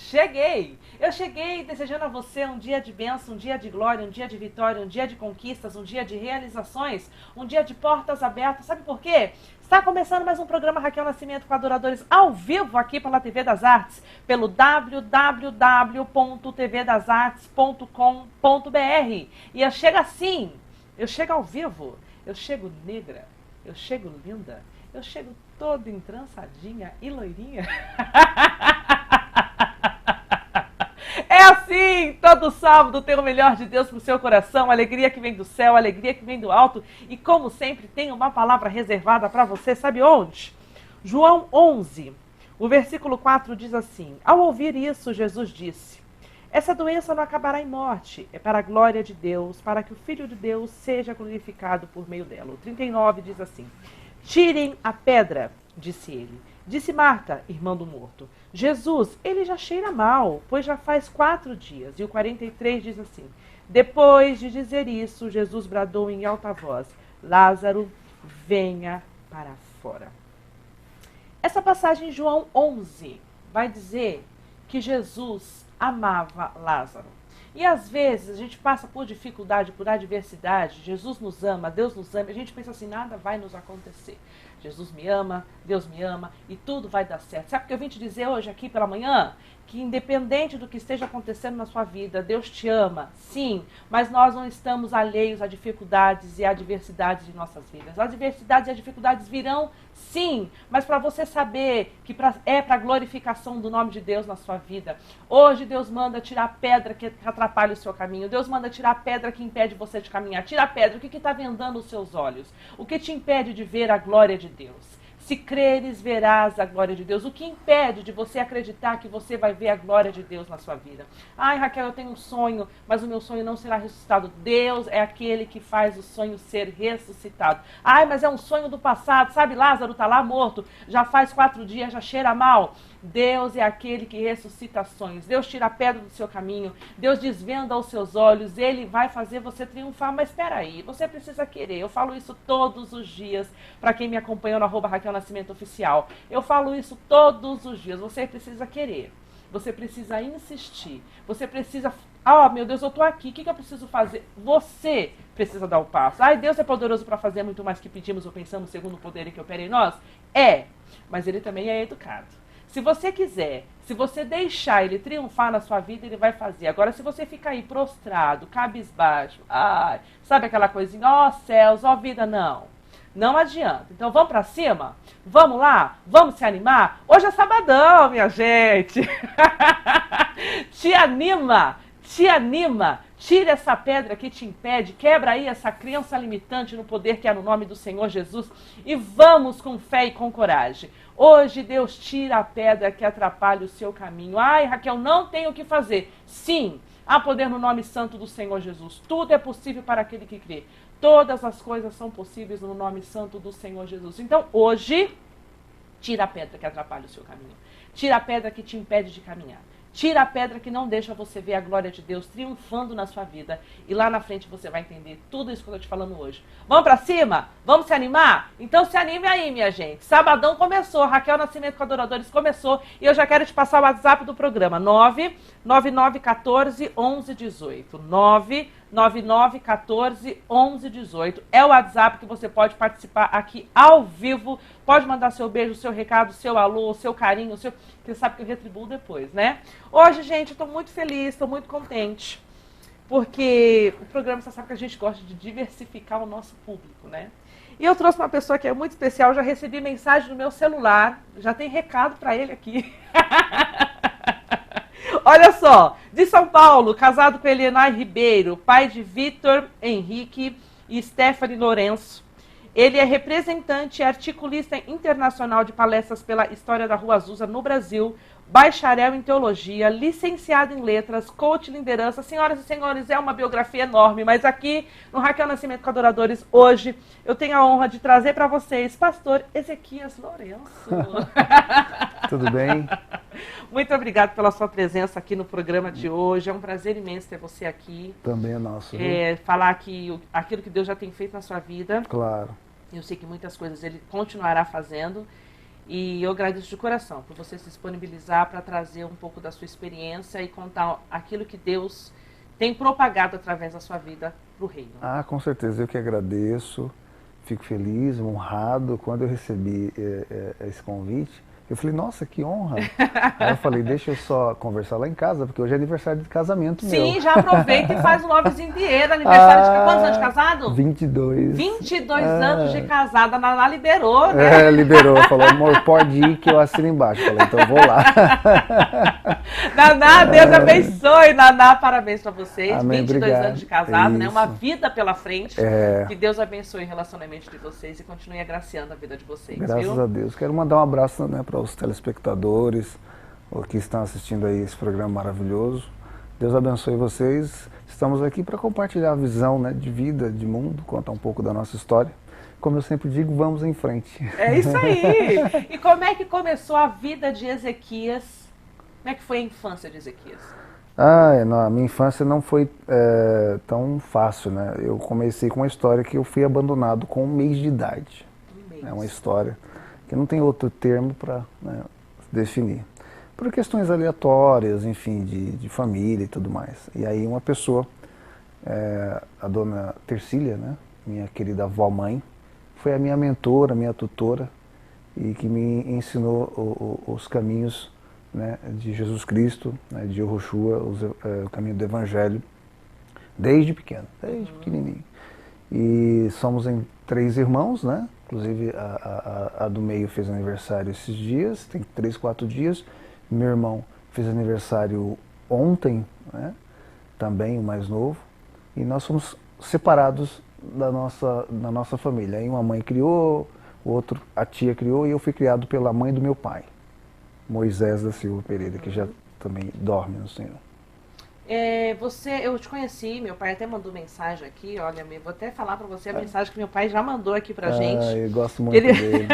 cheguei! Eu cheguei desejando a você um dia de bênção, um dia de glória, um dia de vitória, um dia de conquistas, um dia de realizações, um dia de portas abertas. Sabe por quê? Está começando mais um programa Raquel Nascimento com Adoradores ao vivo aqui pela TV das Artes, pelo www.tvdasartes.com.br. E eu chego assim, eu chego ao vivo, eu chego negra, eu chego linda, eu chego toda entrançadinha e loirinha. É assim, todo sábado tem o melhor de Deus para o seu coração, alegria que vem do céu, alegria que vem do alto. E como sempre, tem uma palavra reservada para você, sabe onde? João 11, o versículo 4 diz assim: ao ouvir isso, Jesus disse: essa doença não acabará em morte, é para a glória de Deus, para que o Filho de Deus seja glorificado por meio dela. O 39 diz assim: tirem a pedra, disse ele. Disse Marta, irmã do morto: Jesus, ele já cheira mal, pois já faz 4 dias. E o 43 diz assim: depois de dizer isso, Jesus bradou em alta voz: Lázaro, venha para fora. Essa passagem em João 11 vai dizer que Jesus amava Lázaro. E às vezes a gente passa por dificuldade, por adversidade, Jesus nos ama, Deus nos ama, e a gente pensa assim, nada vai nos acontecer. Jesus me ama, Deus me ama e tudo vai dar certo. Sabe o que eu vim te dizer hoje aqui pela manhã? Que independente do que esteja acontecendo na sua vida, Deus te ama, sim, mas nós não estamos alheios a dificuldades e a adversidades de nossas vidas. As adversidades e as dificuldades virão, sim, mas para você saber que é para a glorificação do nome de Deus na sua vida. Hoje Deus manda tirar a pedra que atrapalha o seu caminho. Deus manda tirar a pedra que impede você de caminhar. Tira a pedra, o que está vendando os seus olhos? O que te impede de ver a glória de Deus? Se creres, verás a glória de Deus. O que impede de você acreditar que você vai ver a glória de Deus na sua vida? Ai, Raquel, eu tenho um sonho, mas o meu sonho não será ressuscitado. Deus é aquele que faz o sonho ser ressuscitado. Ai, mas é um sonho do passado. Sabe, Lázaro está lá morto, já faz 4 dias, já cheira mal. Deus é aquele que ressuscita sonhos. Deus tira a pedra do seu caminho. Deus desvenda os seus olhos. Ele vai fazer você triunfar. Mas espera aí, você precisa querer. Eu falo isso todos os dias para quem me acompanhou no @Raquel Nascimento Oficial. Eu falo isso todos os dias. Você precisa querer. Você precisa insistir. Você precisa... Ah, meu Deus, eu estou aqui. O que eu preciso fazer? Você precisa dar o passo. Ai, Deus é poderoso para fazer muito mais que pedimos ou pensamos segundo o poder que opera em nós? É, mas Ele também é educado. Se você quiser, se você deixar ele triunfar na sua vida, ele vai fazer. Agora, se você ficar aí prostrado, cabisbaixo, ai, sabe aquela coisinha, ó céus, ó vida, não. Não adianta. Então, vamos pra cima? Vamos lá? Vamos se animar? Hoje é sabadão, minha gente. Te anima, te anima. Tira essa pedra que te impede, quebra aí essa crença limitante no poder que há no nome do Senhor Jesus e vamos com fé e com coragem. Hoje Deus tira a pedra que atrapalha o seu caminho. Ai, Raquel, não tem o que fazer. Sim, há poder no nome santo do Senhor Jesus. Tudo é possível para aquele que crê. Todas as coisas são possíveis no nome santo do Senhor Jesus. Então, hoje, tira a pedra que atrapalha o seu caminho. Tira a pedra que te impede de caminhar. Tira a pedra que não deixa você ver a glória de Deus triunfando na sua vida. E lá na frente você vai entender tudo isso que eu estou te falando hoje. Vamos pra cima? Vamos se animar? Então se anime aí, minha gente. Sabadão começou. Raquel Nascimento com Adoradores começou. E eu já quero te passar o WhatsApp do programa. 999141118. 999141118. É o WhatsApp que você pode participar aqui ao vivo. Pode mandar seu beijo, seu recado, seu alô, seu carinho, seu... Você sabe que eu retribuo depois, né? Hoje, gente, eu estou muito feliz, estou muito contente. Porque o programa, você sabe que a gente gosta de diversificar o nosso público, né? E eu trouxe uma pessoa que é muito especial, já recebi mensagem no meu celular, já tem recado para ele aqui. Olha só, de São Paulo, casado com Elienay Ribeiro, pai de Vitor Henrique e Stephanie Lourenço. Ele é representante e articulista internacional de palestras pela história da Rua Azusa no Brasil, bacharel em teologia, licenciado em letras, coach de liderança. Senhoras e senhores, é uma biografia enorme, mas aqui no Raquel Nascimento com Adoradores, hoje, eu tenho a honra de trazer para vocês pastor Ezequias Lourenço. Tudo bem? Muito obrigado pela sua presença aqui no programa de hoje. É um prazer imenso ter você aqui. Também é nosso. Falar aqui aquilo que Deus já tem feito na sua vida. Claro. Eu sei que muitas coisas ele continuará fazendo. E eu agradeço de coração por você se disponibilizar para trazer um pouco da sua experiência e contar aquilo que Deus tem propagado através da sua vida para o reino. Ah, com certeza, eu que agradeço, fico feliz, honrado. Quando eu recebi esse convite, eu falei, nossa, que honra. Aí eu falei, deixa eu só conversar lá em casa, porque hoje é aniversário de casamento meu. Sim, já aproveita e faz o Lovezinho Dinheiro, aniversário de quantos anos de casado? 22. 22 anos de casada, a Naná liberou, né? Liberou, falou, amor, pode ir que eu assino embaixo. Falei, então eu vou lá. Naná, Deus abençoe, Naná, parabéns pra vocês. Amém, 22 obrigado. anos de casado, né? Isso. Uma vida pela frente. É. Que Deus abençoe o relacionamento de vocês e continue agraciando a vida de vocês, Graças viu? a Deus. Quero mandar um abraço, né, para os telespectadores que estão assistindo aí esse programa maravilhoso. Deus abençoe vocês. Estamos aqui para compartilhar a visão, né, de vida, de mundo, contar um pouco da nossa história. Como eu sempre digo, vamos em frente. É isso aí! E como é que começou a vida de Ezequias? Como é que foi a infância de Ezequias? A minha infância não foi tão fácil, né? Eu comecei com uma história que eu fui abandonado com 1 mês de idade. É uma história que não tem outro termo para, né, definir. Por questões aleatórias, enfim, de família e tudo mais. E aí uma pessoa, a dona Tercília, né, minha querida avó-mãe, foi a minha mentora, minha tutora, e que me ensinou os caminhos, né, de Jesus Cristo, né, de Yahushua, o caminho do Evangelho, desde pequeno, desde pequenininho. E somos em 3 irmãos, né? Inclusive a do meio fez aniversário esses dias, tem 3, 4 dias. Meu irmão fez aniversário ontem, né? Também o mais novo. E nós fomos separados da nossa família. Aí uma mãe criou, a tia criou, e eu fui criado pela mãe do meu pai, Moisés da Silva Pereira, que já também dorme no Senhor. Eu te conheci, meu pai até mandou mensagem aqui, olha, vou até falar para você a mensagem que meu pai já mandou aqui pra gente. Eu gosto muito dele.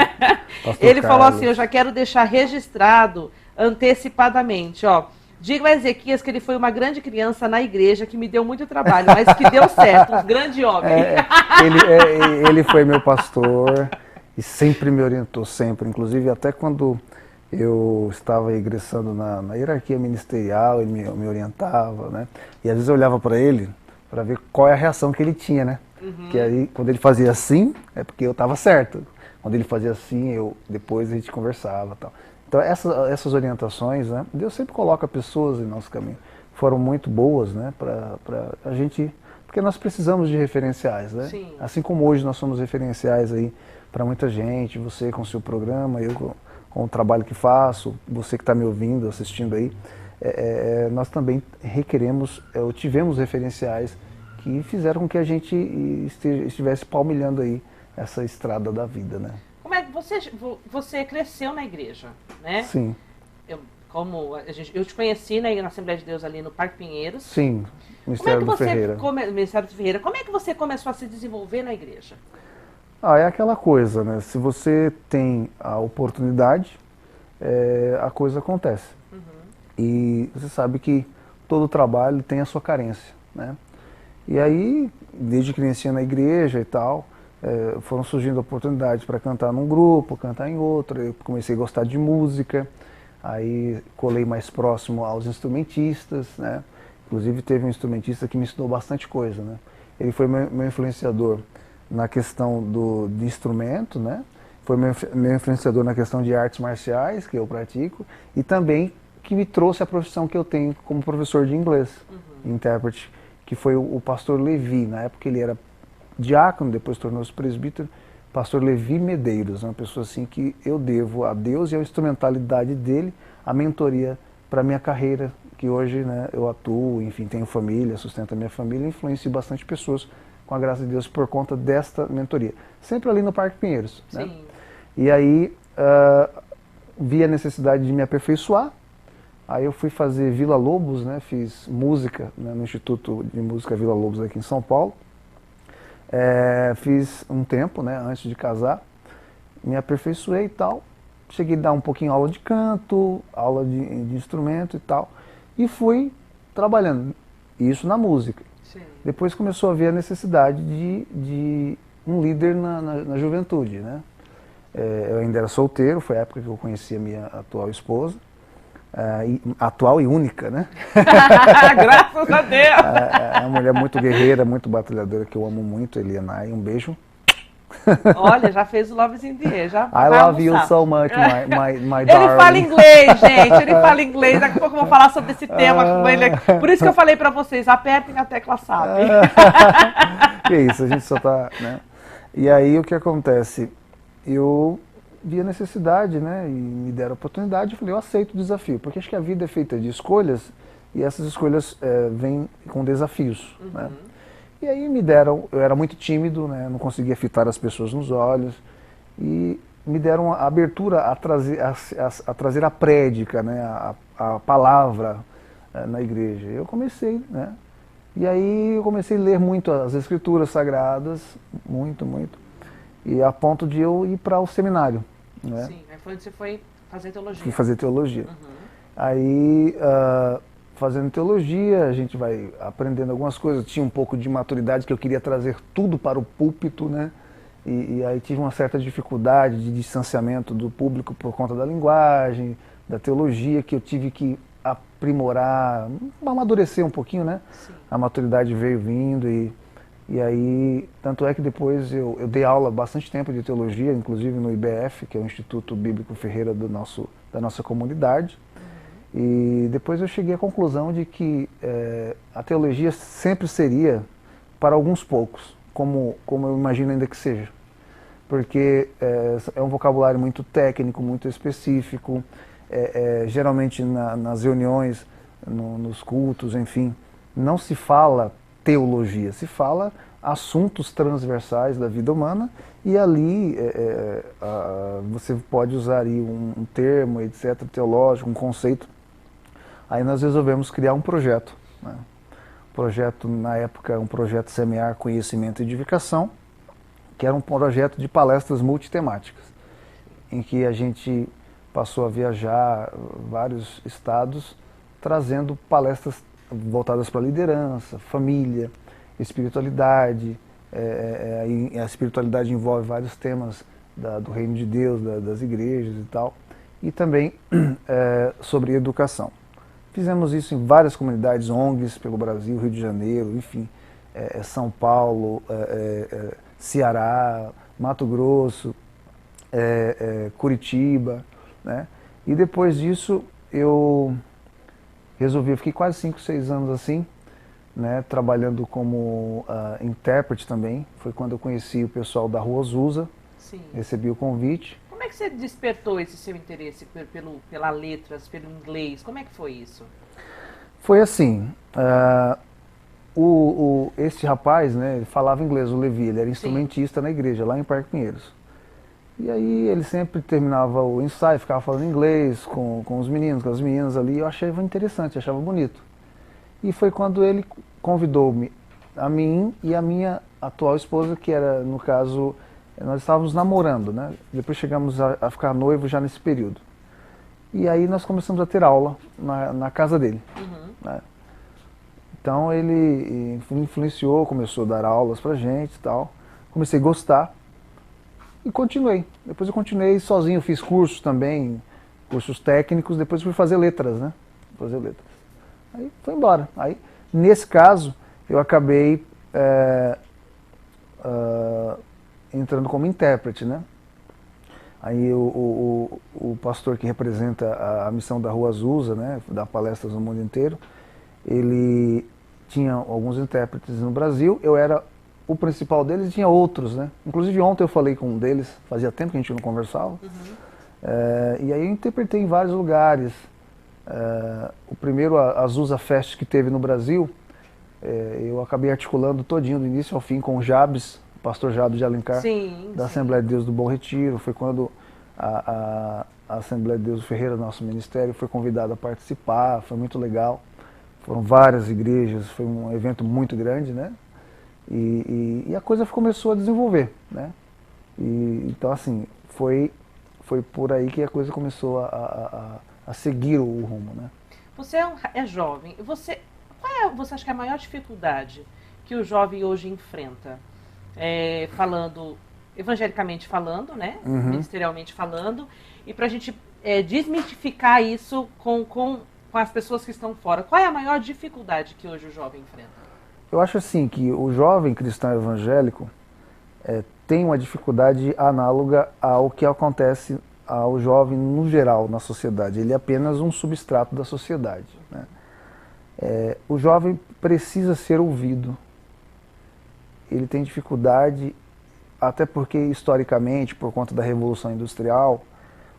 Ele falou assim, eu já quero deixar registrado antecipadamente, ó. Diga a Ezequias que ele foi uma grande criança na igreja, que me deu muito trabalho, mas que deu certo, um grande homem. Ele foi meu pastor e sempre me orientou, sempre. Inclusive até quando eu estava ingressando na hierarquia ministerial, ele me orientava, né? E às vezes eu olhava para ele para ver qual é a reação que ele tinha, né? Que aí, quando ele fazia assim, é porque eu estava certo. Quando ele fazia assim, depois a gente conversava, tal. Então essas orientações, né? Deus sempre coloca pessoas em nosso caminho. Foram muito boas, né? Para a gente, porque nós precisamos de referenciais, né? Sim. Assim como hoje nós somos referenciais aí para muita gente, você com o seu programa, eu com o trabalho que faço, você que está me ouvindo, assistindo aí, nós também requeremos, ou tivemos referenciais que fizeram com que a gente estivesse palmilhando aí essa estrada da vida, né? Como é que você cresceu na igreja, né? Sim. Eu te conheci na Assembleia de Deus ali no Parque Pinheiros. Sim, Ministério do Ferreira. Ministério do Ferreira. Como é que você começou a se desenvolver na igreja? É aquela coisa, né? Se você tem a oportunidade, a coisa acontece. E você sabe que todo trabalho tem a sua carência, né? E aí, desde criancinha na igreja e tal, foram surgindo oportunidades para cantar num grupo, cantar em outro. Eu comecei a gostar de música, aí colei mais próximo aos instrumentistas, né? Inclusive teve um instrumentista que me ensinou bastante coisa, né? Ele foi meu influenciador na questão de instrumento, né? Foi meu influenciador na questão de artes marciais, que eu pratico, e também que me trouxe a profissão que eu tenho como professor de inglês, intérprete, que foi o pastor Levi. Na época ele era diácono, depois tornou-se presbítero, pastor Levi Medeiros, uma pessoa assim que eu devo a Deus e à instrumentalidade dele, a mentoria para a minha carreira, que hoje, né, eu atuo, enfim, tenho família, sustento a minha família, influencio bastante pessoas, com a graça de Deus, por conta desta mentoria. Sempre ali no Parque Pinheiros. Né? Sim. E aí, vi a necessidade de me aperfeiçoar. Aí eu fui fazer Vila Lobos, né? Fiz música, né, no Instituto de Música Vila Lobos aqui em São Paulo. Fiz um tempo, né, antes de casar. Me aperfeiçoei e tal. Cheguei a dar um pouquinho aula de canto, aula de instrumento e tal. E fui trabalhando. Isso na música. Sim. Depois começou a ver a necessidade de um líder na juventude, né? Eu ainda era solteiro, foi a época que eu conheci a minha atual esposa. Atual e única, né? Graças a Deus! É uma mulher muito guerreira, muito batalhadora, que eu amo muito, Elianai. Um beijo. Olha, já fez o Love's in the Air, já I vai love you almoçar. so much, my Ele fala darling. inglês, gente, ele fala inglês. Daqui a pouco eu vou falar sobre esse tema com ele. Por isso que eu falei pra vocês, apertem a tecla SAP. Que isso, a gente só tá, né? E aí o que acontece? Eu vi a necessidade, né? E me deram a oportunidade, eu falei, eu aceito o desafio, porque acho que a vida é feita de escolhas e essas escolhas vêm com desafios, né? E aí me deram, eu era muito tímido, né? Não conseguia fitar as pessoas nos olhos e me deram a abertura a trazer a prédica, né? A palavra na igreja. Eu comecei, né? E aí eu comecei a ler muito as escrituras sagradas, muito, muito, e a ponto de eu ir para o seminário, né? Sim, aí foi onde você foi fazer teologia. Fui fazer teologia. Aí, fazendo teologia, a gente vai aprendendo algumas coisas. Tinha um pouco de maturidade que eu queria trazer tudo para o púlpito, né? E aí tive uma certa dificuldade de distanciamento do público por conta da linguagem, da teologia, que eu tive que aprimorar, amadurecer um pouquinho, né? Sim. A maturidade veio vindo e aí, tanto é que depois eu dei aula bastante tempo de teologia, inclusive no IBF, que é o Instituto Bíblico Ferreira da nossa comunidade. E depois eu cheguei à conclusão de que a teologia sempre seria para alguns poucos, como eu imagino ainda que seja. Porque é um vocabulário muito técnico, muito específico, geralmente nas reuniões, nos cultos, enfim, não se fala teologia, se fala assuntos transversais da vida humana e ali você pode usar aí um termo, etc., teológico, um conceito. Aí nós resolvemos criar um projeto, né? Projeto, na época, um projeto Semear Conhecimento e Edificação, que era um projeto de palestras multitemáticas, em que a gente passou a viajar vários estados, trazendo palestras voltadas para liderança, família, espiritualidade. A espiritualidade envolve vários temas do reino de Deus, das igrejas e tal, e também sobre educação. Fizemos isso em várias comunidades, ONGs pelo Brasil, Rio de Janeiro, enfim, São Paulo, Ceará, Mato Grosso, Curitiba, né? E depois disso eu fiquei quase 5, 6 anos assim, né, trabalhando como intérprete também. Foi quando eu conheci o pessoal da Rua Azusa. Sim. Recebi o convite. Como é que você despertou esse seu interesse pela letras, pelo inglês? Como é que foi isso? Foi assim, esse rapaz, né, ele falava inglês, o Levi, ele era instrumentista na igreja, lá em Parque Pinheiros. E aí ele sempre terminava o ensaio, ficava falando inglês com os meninos, com as meninas ali, eu achava interessante, achava bonito. E foi quando ele convidou-me, a mim e a minha atual esposa, que era, no caso, nós estávamos namorando, né? Depois chegamos a ficar noivos já nesse período. E aí nós começamos a ter aula na casa dele. Né? Então ele influenciou, começou a dar aulas pra gente e tal. Comecei a gostar e continuei. Depois eu continuei sozinho, fiz cursos também, cursos técnicos, depois fui fazer letras, né? Fazer letras. Aí foi embora. Aí, nesse caso, eu acabei entrando como intérprete, né? Aí o pastor que representa a missão da Rua Azusa, né, dá palestras no mundo inteiro, ele tinha alguns intérpretes no Brasil, eu era o principal deles e tinha outros, né? Inclusive ontem eu falei com um deles, fazia tempo que a gente não conversava, e aí eu interpretei em vários lugares. O primeiro Azusa Fest que teve no Brasil, eu acabei articulando todinho do início ao fim com o Jabes, o pastor Jabes de Alencar, da Assembleia de Deus do Bom Retiro. Foi quando a Assembleia de Deus do Ferreira, nosso ministério, foi convidada a participar, foi muito legal. Foram várias igrejas, foi um evento muito grande, né? E a coisa começou a desenvolver, né? Então assim, foi por aí que a coisa começou a seguir o rumo, né? Você é jovem, qual você acha que é a maior dificuldade que o jovem hoje enfrenta? Falando evangelicamente falando, né? Ministerialmente falando, e para a gente desmitificar isso com as pessoas que estão fora. Qual é a maior dificuldade que hoje o jovem enfrenta? Eu acho assim que o jovem cristão evangélico tem uma dificuldade análoga ao que acontece ao jovem no geral na sociedade. Ele é apenas um substrato da sociedade, né? O jovem precisa ser ouvido. Ele tem dificuldade, até porque historicamente, por conta da Revolução Industrial,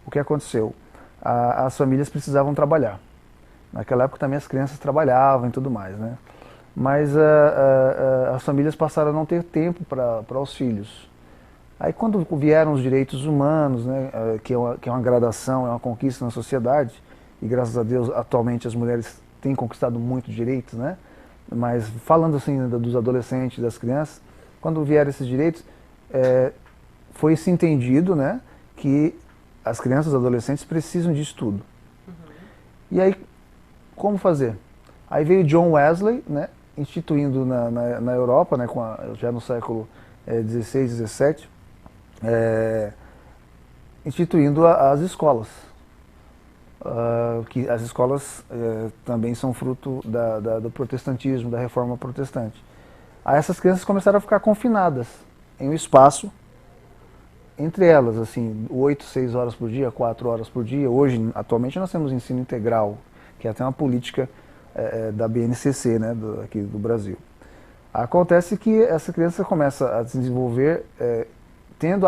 o que aconteceu? As famílias precisavam trabalhar. Naquela época também as crianças trabalhavam e tudo mais, né? Mas as famílias passaram a não ter tempo para os filhos. Aí quando vieram os direitos humanos, né, que é uma gradação, é uma conquista na sociedade, e graças a Deus atualmente as mulheres têm conquistado muitos direitos, né? Mas falando assim dos adolescentes, das crianças, quando vieram esses direitos, foi se entendido, né, que as crianças e adolescentes precisam de estudo. E aí, como fazer? Aí veio John Wesley, né, instituindo na Europa, né, já no século XVI, XVII, instituindo as escolas. Que as escolas também são fruto do protestantismo, da reforma protestante. Aí essas crianças começaram a ficar confinadas em um espaço, entre elas, assim, 8, 6 horas por dia, 4 horas por dia. Hoje, atualmente, nós temos ensino integral, que é até uma política da BNCC, né, aqui do Brasil. Acontece que essa criança começa a se desenvolver tendo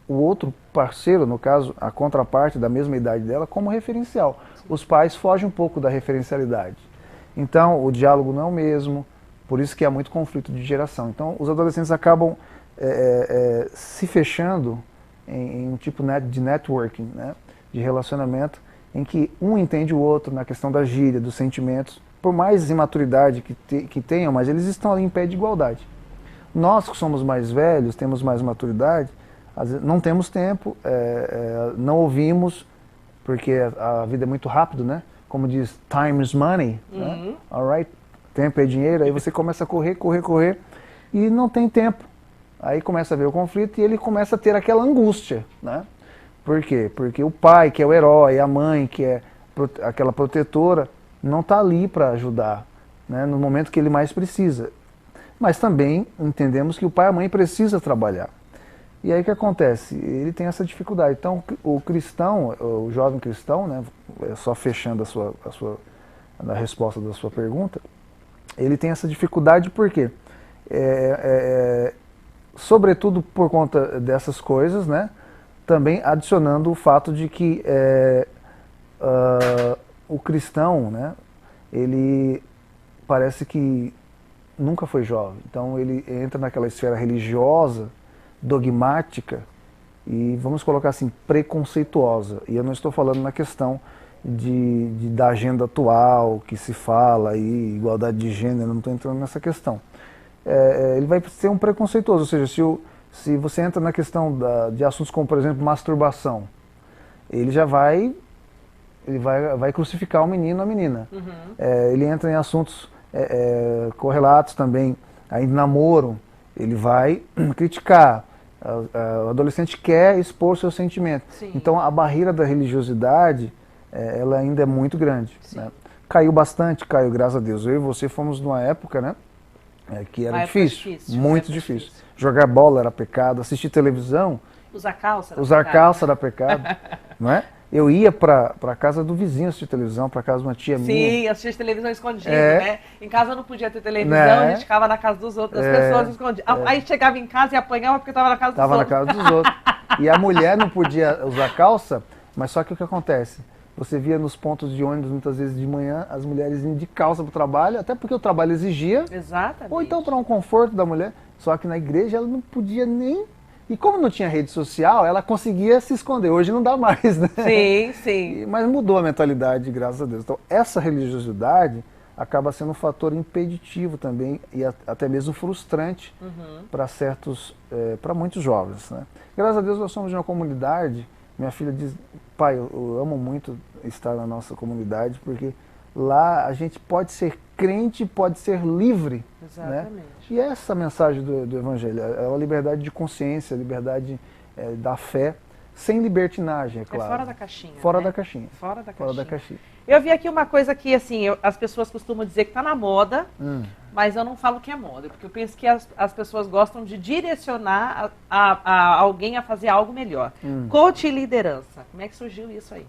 o outro parceiro, no caso, a contraparte da mesma idade dela, como referencial. Os pais fogem um pouco da referencialidade. Então, o diálogo não é o mesmo, por isso que há muito conflito de geração. Então, os adolescentes acabam se fechando em um tipo de networking, né, de relacionamento, em que um entende o outro na questão da gíria, dos sentimentos, por mais imaturidade que tenham, mas eles estão ali em pé de igualdade. Nós que somos mais velhos, temos mais maturidade, às vezes, não temos tempo, não ouvimos, porque a vida é muito rápido, né? Como diz, time is money, né? All right? Tempo é dinheiro, aí você começa a correr, e não tem tempo. Aí começa a ver o conflito e ele começa a ter aquela angústia, né? Por quê? Porque o pai, que é o herói, a mãe, que é aquela protetora, não está ali para ajudar, né, no momento que ele mais precisa. Mas também entendemos que o pai e a mãe precisam trabalhar. E aí o que acontece? Ele tem essa dificuldade. Então o cristão, o jovem cristão, né, só fechando a resposta da sua pergunta, ele tem essa dificuldade por quê? Sobretudo por conta dessas coisas, né, também adicionando o fato de que o cristão, né, ele parece que nunca foi jovem. Então ele entra naquela esfera religiosa, dogmática e, vamos colocar assim, preconceituosa. E eu não estou falando na questão da agenda atual, que se fala aí, igualdade de gênero, não estou entrando nessa questão. Ele vai ser um preconceituoso, ou seja, se você entra na questão de assuntos como, por exemplo, masturbação, ele já vai crucificar o menino ou a menina. Ele entra em assuntos correlatos também, aí namoro, ele vai criticar. O adolescente quer expor seus sentimentos. Sim. Então a barreira da religiosidade, ela ainda é muito grande. Né? Caiu bastante, graças a Deus. Eu e você fomos numa época, né? Que era difícil, muito difícil. Jogar bola era pecado, assistir televisão... Usar calça era pecado, não é? Eu ia para a casa do vizinho assistir televisão, para casa de uma tia minha. Sim, assistir televisão escondido, né? Em casa não podia ter televisão, a gente ficava na casa das pessoas escondidas. Aí chegava em casa e apanhava porque estava na casa dos outros. Estava na casa dos outros. E a mulher não podia usar calça, mas só que o que acontece? Você via nos pontos de ônibus, muitas vezes de manhã, as mulheres indo de calça para o trabalho, até porque o trabalho exigia. Exatamente. Ou então para um conforto da mulher. Só que na igreja ela não podia nem... E como não tinha rede social, ela conseguia se esconder. Hoje não dá mais, né? Sim, sim. Mas mudou a mentalidade, graças a Deus. Então essa religiosidade acaba sendo um fator impeditivo também e até mesmo frustrante para muitos jovens, né? Graças a Deus nós somos de uma comunidade. Minha filha diz, pai, eu amo muito estar na nossa comunidade, porque Lá a gente pode ser crente, pode ser livre. Exatamente. Né? E é essa a mensagem do Evangelho, é a liberdade de consciência, a liberdade da fé, sem libertinagem, é claro. É fora da caixinha. Fora né? da caixinha. Fora da Fora caixinha. da caixinha. Eu vi aqui uma coisa que, assim, as pessoas costumam dizer que está na moda, mas eu não falo que é moda, porque eu penso que as pessoas gostam de direcionar a alguém a fazer algo melhor. Coach e liderança. Como é que surgiu isso aí?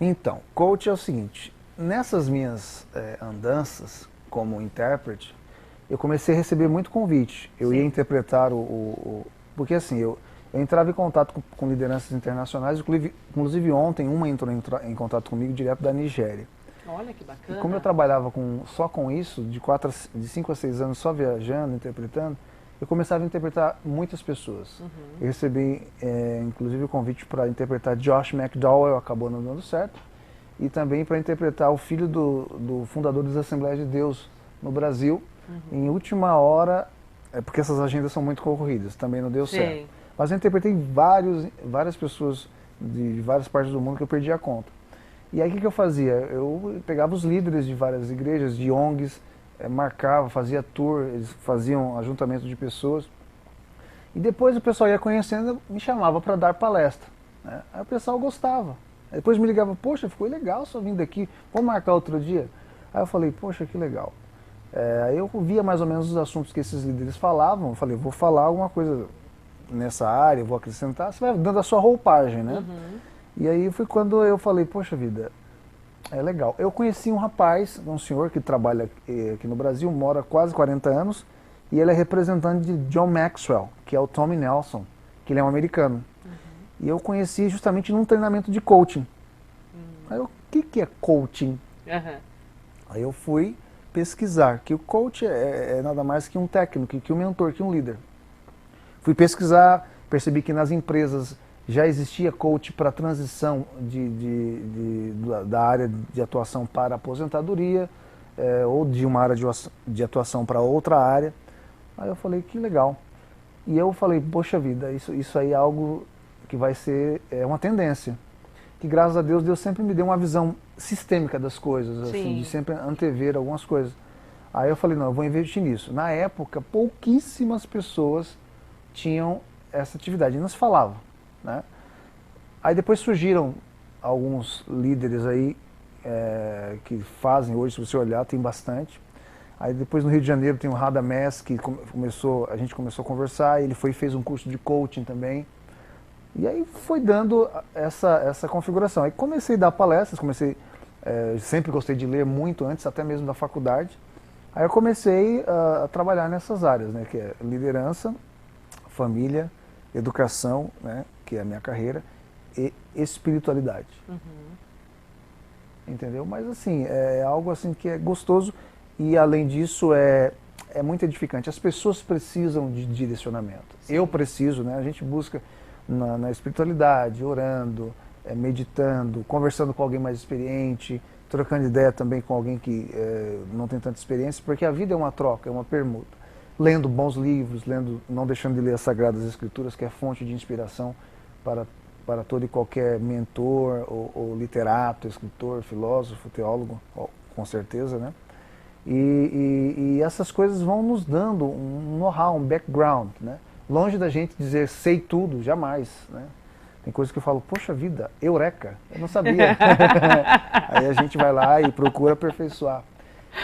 Então, coach é o seguinte, nessas minhas andanças como intérprete, eu comecei a receber muito convite. Eu ia interpretar porque assim, eu entrava em contato com lideranças internacionais, inclusive ontem uma entrou em contato comigo direto da Nigéria. Olha que bacana. E como eu trabalhava só com isso, de 5 a 6 anos só viajando, interpretando, eu começava a interpretar muitas pessoas. Eu recebi, inclusive, o convite para interpretar Josh McDowell, acabou não dando certo, e também para interpretar o filho do fundador das Assembleias de Deus no Brasil, em última hora, porque essas agendas são muito concorridas, também não deu certo. Mas eu interpretei várias pessoas de várias partes do mundo que eu perdi a conta. E aí o que eu fazia? Eu pegava os líderes de várias igrejas, de ONGs, marcava, fazia tour, eles faziam ajuntamento de pessoas. E depois o pessoal ia conhecendo, me chamava para dar palestra. Né? Aí o pessoal gostava. Aí depois me ligava, poxa, ficou legal sua vinda aqui, vamos marcar outro dia? Aí eu falei, poxa, que legal. Aí eu via mais ou menos os assuntos que esses líderes falavam, eu falei, vou falar alguma coisa nessa área, vou acrescentar, você vai dando a sua roupagem, né? E aí foi quando eu falei, poxa vida, é legal. Eu conheci um rapaz, um senhor que trabalha aqui no Brasil, mora quase 40 anos, e ele é representante de John Maxwell, que é o Tommy Nelson, que ele é um americano. E eu conheci justamente num treinamento de coaching. Aí eu, o que é coaching? Aí eu fui pesquisar, que o coach é nada mais que um técnico, que um mentor, que um líder. Fui pesquisar, percebi que nas empresas já existia coach para transição da área de atuação para a aposentadoria, ou de uma área de atuação para outra área. Aí eu falei, que legal. E eu falei, poxa vida, isso aí é algo que vai ser uma tendência. Que graças a Deus, Deus sempre me deu uma visão sistêmica das coisas, assim, de sempre antever algumas coisas. Aí eu falei, não, eu vou investir nisso. Na época, pouquíssimas pessoas tinham essa atividade, não se falava. Né? Aí depois surgiram alguns líderes aí que fazem hoje, se você olhar, tem bastante. Aí depois no Rio de Janeiro tem o Radamés, que a gente começou a conversar, ele fez um curso de coaching também. E aí foi dando essa configuração. Aí comecei a dar palestras, sempre gostei de ler muito antes, até mesmo da faculdade. Aí eu comecei a trabalhar nessas áreas, né, que é liderança, família, educação, né, que é a minha carreira, e espiritualidade. Entendeu? Mas assim, é algo assim que é gostoso e além disso é muito edificante. As pessoas precisam de direcionamento. Eu preciso, né? A gente busca na espiritualidade, orando, meditando, conversando com alguém mais experiente, trocando ideia também com alguém que não tem tanta experiência, porque a vida é uma troca, é uma permuta. Lendo bons livros, não deixando de ler as Sagradas Escrituras, que é fonte de inspiração para todo e qualquer mentor, ou literato, escritor, filósofo, teólogo, com certeza, né? E essas coisas vão nos dando um know-how, um background, né? Longe da gente dizer sei tudo, jamais, né? Tem coisas que eu falo, poxa vida, eureka, eu não sabia. Aí a gente vai lá e procura aperfeiçoar.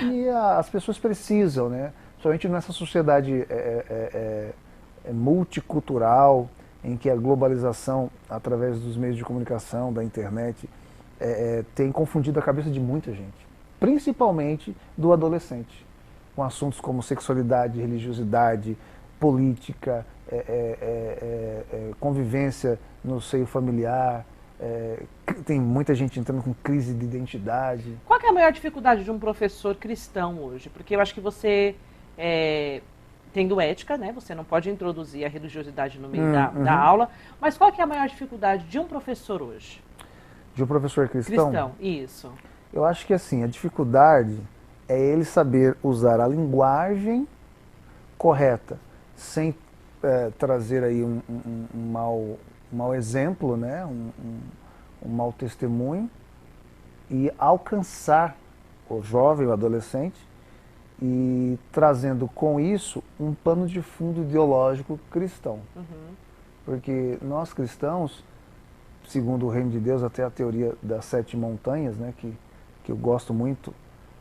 E as pessoas precisam, né? Somente nessa sociedade multicultural, em que a globalização, através dos meios de comunicação, da internet, tem confundido a cabeça de muita gente. Principalmente do adolescente, com assuntos como sexualidade, religiosidade, política, convivência no seio familiar, tem muita gente entrando com crise de identidade. Qual que é a maior dificuldade de um professor cristão hoje? Porque eu acho que você, tendo ética, né, você não pode introduzir a religiosidade no meio da aula, mas qual que é a maior dificuldade de um professor hoje? De um professor cristão? Cristão, isso. Eu acho que assim, a dificuldade é ele saber usar a linguagem correta, sem trazer aí um mau exemplo, né? um mau testemunho, e alcançar o jovem, o adolescente, e trazendo com isso um pano de fundo ideológico cristão. Porque nós cristãos, segundo o reino de Deus, até a teoria das 7 montanhas, né, que eu gosto muito,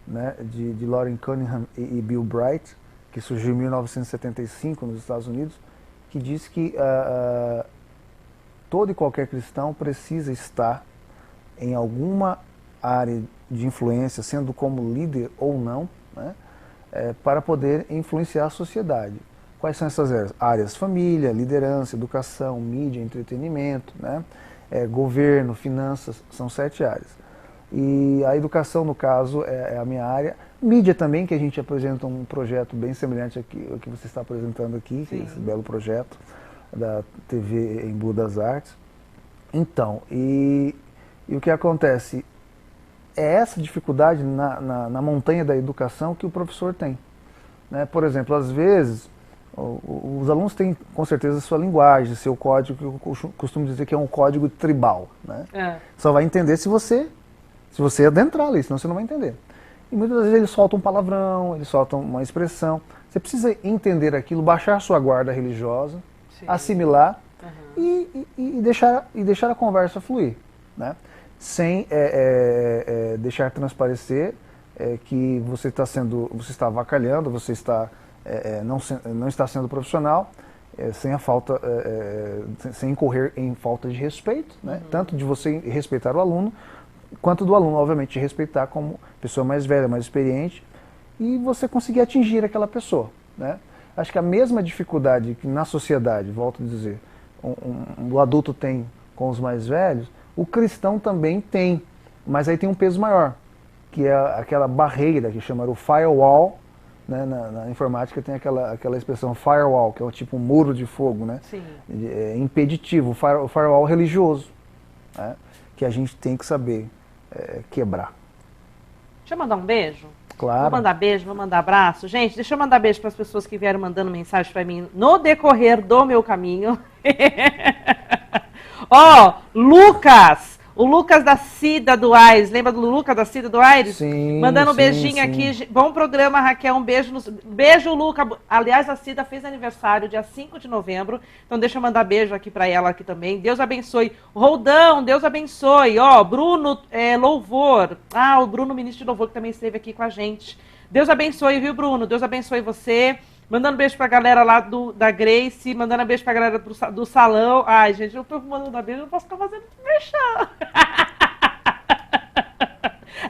né, de Loren Cunningham e Bill Bright, que surgiu em 1975 nos Estados Unidos, que diz que todo e qualquer cristão precisa estar em alguma área de influência, sendo como líder ou não, né, para poder influenciar a sociedade. Quais são essas áreas? Família, liderança, educação, mídia, entretenimento, né, governo, finanças, são 7 áreas. E a educação, no caso, é a minha área. Mídia também, que a gente apresenta um projeto bem semelhante ao que você está apresentando aqui, que é esse belo projeto da TV Embu das Artes. Então, e o que acontece? É essa dificuldade na montanha da educação que o professor tem, né? Por exemplo, às vezes, os alunos têm com certeza sua linguagem, seu código, que eu costumo dizer que é um código tribal, né? Só vai entender se você adentrar ali, senão você não vai entender. E muitas vezes eles soltam um palavrão, eles soltam uma expressão. Você precisa entender aquilo, baixar sua guarda religiosa, assimilar e deixar a conversa fluir, né? Sem deixar transparecer que você está avacalhando, você está, não está sendo profissional, sem incorrer em falta de respeito, né? Tanto de você respeitar o aluno, quanto do aluno, obviamente, respeitar como pessoa mais velha, mais experiente, e você conseguir atingir aquela pessoa, né? Acho que a mesma dificuldade que na sociedade, volto a dizer, o adulto tem com os mais velhos, o cristão também tem, mas aí tem um peso maior, que é aquela barreira que chama o firewall, né? Na informática tem aquela expressão firewall, que é tipo um muro de fogo, né? Sim. Impeditivo, o firewall religioso, né? Que a gente tem que saber quebrar. Deixa eu mandar um beijo? Claro. Vou mandar beijo, vou mandar abraço. Gente, deixa eu mandar beijo para as pessoas que vieram mandando mensagem para mim no decorrer do meu caminho. Ó, Lucas! O Lucas da Cida do Aires. Lembra do Lucas da Cida do Aires? Sim. Mandando um beijinho aqui. Bom programa, Raquel. Um beijo. Beijo, Lucas. Aliás, a Cida fez aniversário dia 5 de novembro. Então deixa eu mandar beijo aqui para ela aqui também. Deus abençoe. Roldão, Deus abençoe. Ó, Bruno Louvor. Ah, o Bruno, ministro de Louvor, que também esteve aqui com a gente. Deus abençoe, viu, Bruno? Deus abençoe você. Mandando beijo pra galera lá da Grace, mandando beijo pra galera do salão. Ai, gente, eu tô mandando beijo, eu não posso ficar fazendo mexer.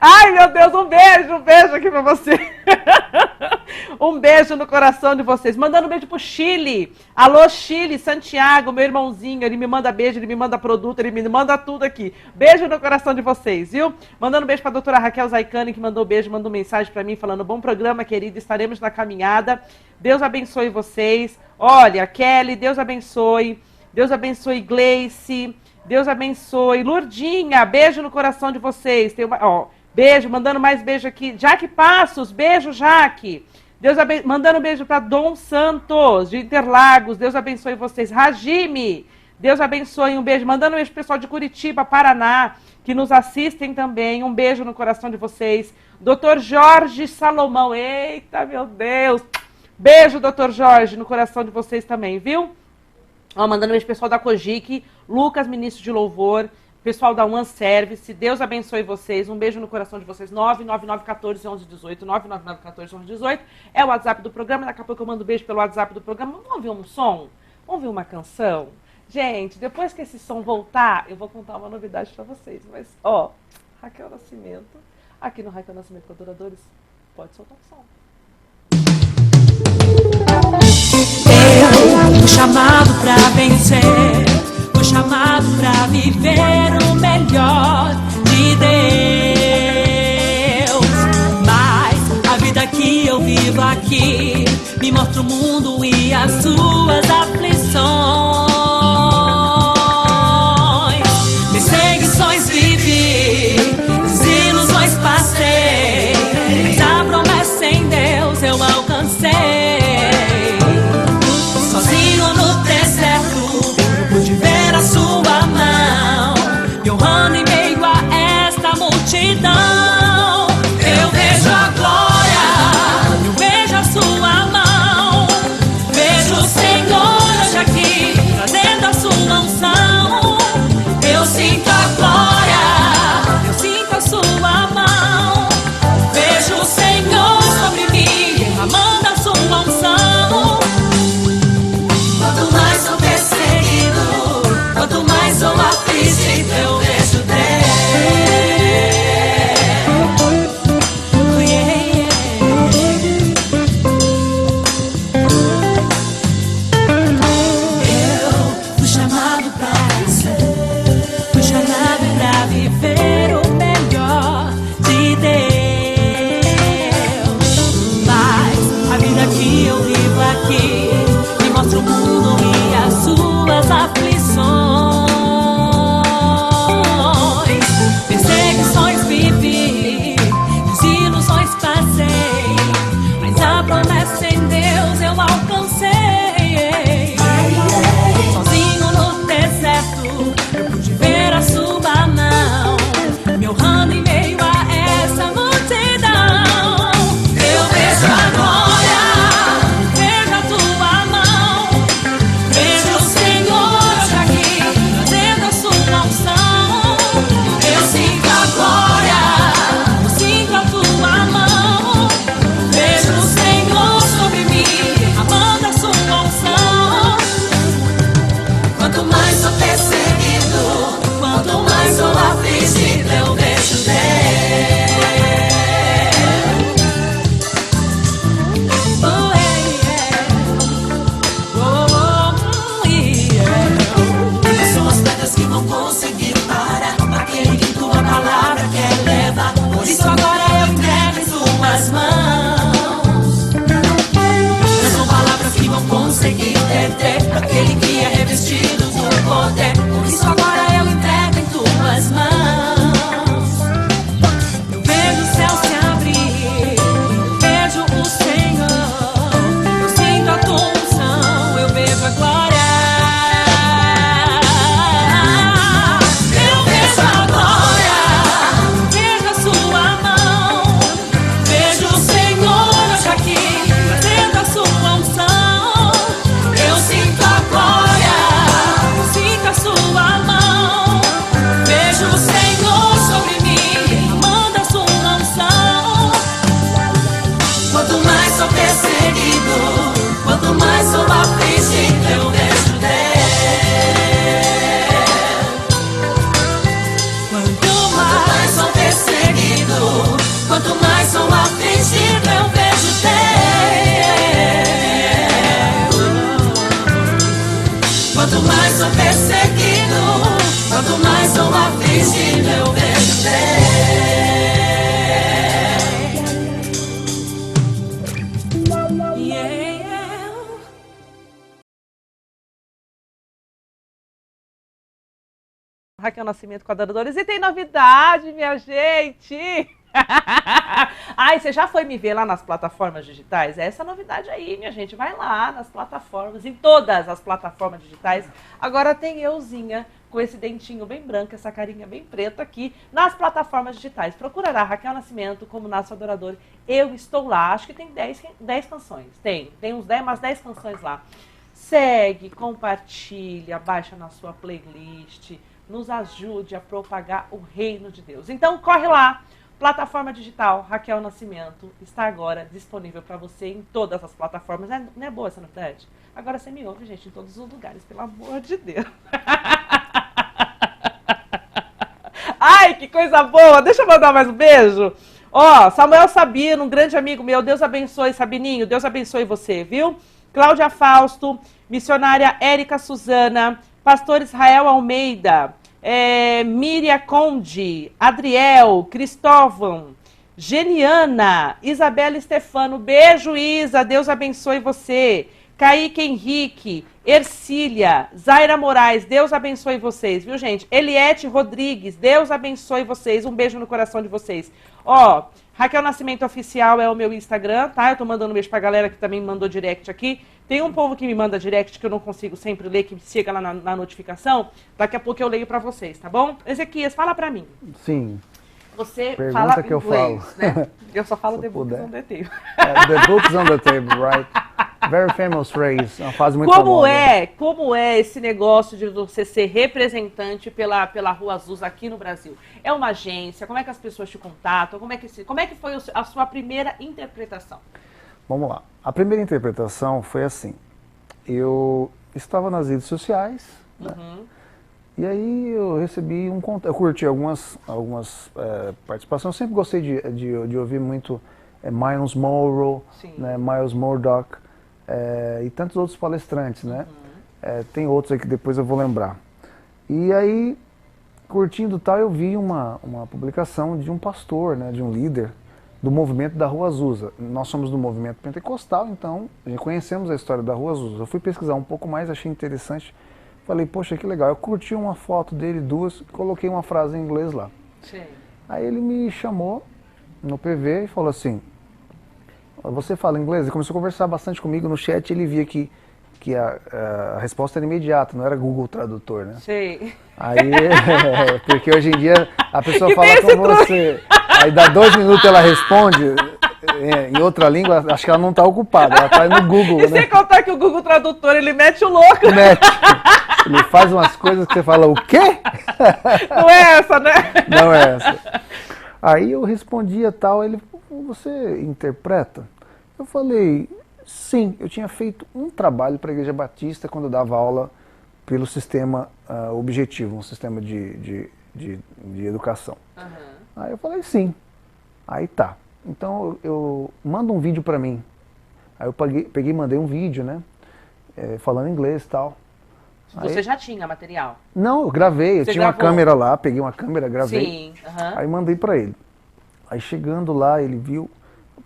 Ai, meu Deus, um beijo aqui pra você. Um beijo no coração de vocês. Mandando um beijo pro Chile. Alô, Chile, Santiago, meu irmãozinho. Ele me manda beijo, ele me manda produto, ele me manda tudo aqui. Beijo no coração de vocês, viu? Mandando um beijo pra doutora Raquel Zaicani, que mandou beijo, mandou mensagem pra mim, falando: bom programa, querido, estaremos na caminhada. Deus abençoe vocês. Olha, Kelly, Deus abençoe. Deus abençoe, Gleice. Deus abençoe. Lurdinha, beijo no coração de vocês. Tem uma, ó, beijo, mandando mais beijo aqui. Jaque Passos, beijo, Jaque. Mandando um beijo para Dom Santos, de Interlagos. Deus abençoe vocês. Ragime, Deus abençoe. Um beijo. Mandando um beijo pro pessoal de Curitiba, Paraná, que nos assistem também. Um beijo no coração de vocês. Dr. Jorge Salomão. Eita, meu Deus. Beijo, Dr. Jorge, no coração de vocês também, viu? Ó, mandando um beijo pro pessoal da Cogic. Lucas, ministro de louvor. Pessoal da One Service, Deus abençoe vocês. Um beijo no coração de vocês. 999141118, 999141118 é o WhatsApp do programa. Daqui a pouco eu mando beijo pelo WhatsApp do programa. Vamos ouvir um som? Vamos ouvir uma canção? Gente, depois que esse som voltar, eu vou contar uma novidade pra vocês. Mas, ó, Raquel Nascimento, aqui no Raquel Nascimento com Adoradores, pode soltar o som. Eu fui chamado pra vencer, fui chamado pra viver o melhor de Deus. Mas a vida que eu vivo aqui me mostra o mundo e as suas aflições. Perseguições vivi, desilusões passei, mas a promessa em Deus eu alcancei. Sozinho no deserto pude ver a sua mão, me honrando em meio a esta multidão. mais sou perseguido, quanto mais sou afligido, eu vejo Deus. Quanto mais sou perseguido, quanto mais sou afligido, eu vejo Deus. Yeah. Raquel Nascimento com Adoradores. E tem novidade, minha gente! Ai, você já foi me ver lá nas plataformas digitais? É essa novidade aí, minha gente. Vai lá nas plataformas, em todas as plataformas digitais. Agora tem euzinha com esse dentinho bem branco, essa carinha bem preta aqui nas plataformas digitais. Procurará Raquel Nascimento como nosso adorador. Eu estou lá. Acho que tem 10 canções. Tem umas 10 canções lá. Segue, compartilha, baixa na sua playlist. Nos ajude a propagar o reino de Deus. Então corre lá, plataforma digital Raquel Nascimento está agora disponível para você em todas as plataformas. Não é boa essa novidade? Agora você me ouve, gente, em todos os lugares, pelo amor de Deus. Ai, que coisa boa! Deixa eu mandar mais um beijo. Ó, Samuel Sabino, um grande amigo meu. Deus abençoe, Sabininho. Deus abençoe você, viu? Cláudia Fausto, missionária Érica Suzana, pastor Israel Almeida, Miriam Conde, Adriel, Cristóvão, Geniana, Isabela Stefano, beijo Isa, Deus abençoe você. Kaique Henrique, Ercília, Zaira Moraes, Deus abençoe vocês, viu gente? Eliette Rodrigues, Deus abençoe vocês, um beijo no coração de vocês. Ó, Raquel Nascimento Oficial é o meu Instagram, tá? Eu tô mandando um beijo pra galera que também me mandou direct aqui. Tem um povo que me manda direct que eu não consigo sempre ler, que chega lá na notificação. Daqui a pouco eu leio pra vocês, tá bom? Ezequias, fala pra mim. Sim. Você Pergunta fala que eu inglês, falo. né? Eu só falo Se The Books puder. on the Table. The book's on the table, right? Very famous phrase. Uma frase muito Como famosa. como é esse negócio de você ser representante pela Rua Azul aqui no Brasil? É uma agência? Como é que as pessoas te contatam? Como é que foi a sua primeira interpretação? Vamos lá. A primeira interpretação foi assim. Eu estava nas redes sociais, né? E aí eu recebi eu curti algumas participações. Eu sempre gostei de ouvir muito Miles Monroe, né, Miles Murdoch e tantos outros palestrantes, né? Tem outros aí que depois eu vou lembrar. E aí, curtindo tal, eu vi uma publicação de um pastor, né, de um líder do movimento da Rua Azusa. Nós somos do movimento pentecostal, então conhecemos a história da Rua Azusa. Eu fui pesquisar um pouco mais, achei interessante. Falei, poxa, que legal. Eu curti uma foto dele, coloquei uma frase em inglês lá. Sim. Aí ele me chamou no PV e falou assim, você fala inglês? Ele começou a conversar bastante comigo no chat, ele via que a resposta era imediata, não era Google Tradutor, né? Sei. Aí, porque hoje em dia a pessoa fala com você, aí dá 2 minutos ela responde em outra língua, acho que ela não está ocupada, ela está no Google, E né? sem contar que o Google Tradutor, ele mete o louco. Mete. Ele faz umas coisas que você fala, o quê? Não é essa, né? Não é essa. Aí eu respondia tal, ele, você interpreta? Eu falei, sim, eu tinha feito um trabalho para a Igreja Batista quando eu dava aula pelo sistema objetivo, um sistema de educação. Aí eu falei, sim. Aí tá. Então eu mando um vídeo para mim. Aí eu peguei e mandei um vídeo, né? Falando inglês e tal. Você Aí, já tinha material? não, eu gravei, eu Você tinha uma gravou? câmera lá, peguei uma câmera, gravei. Sim. Aí mandei pra ele. Aí chegando lá, ele viu,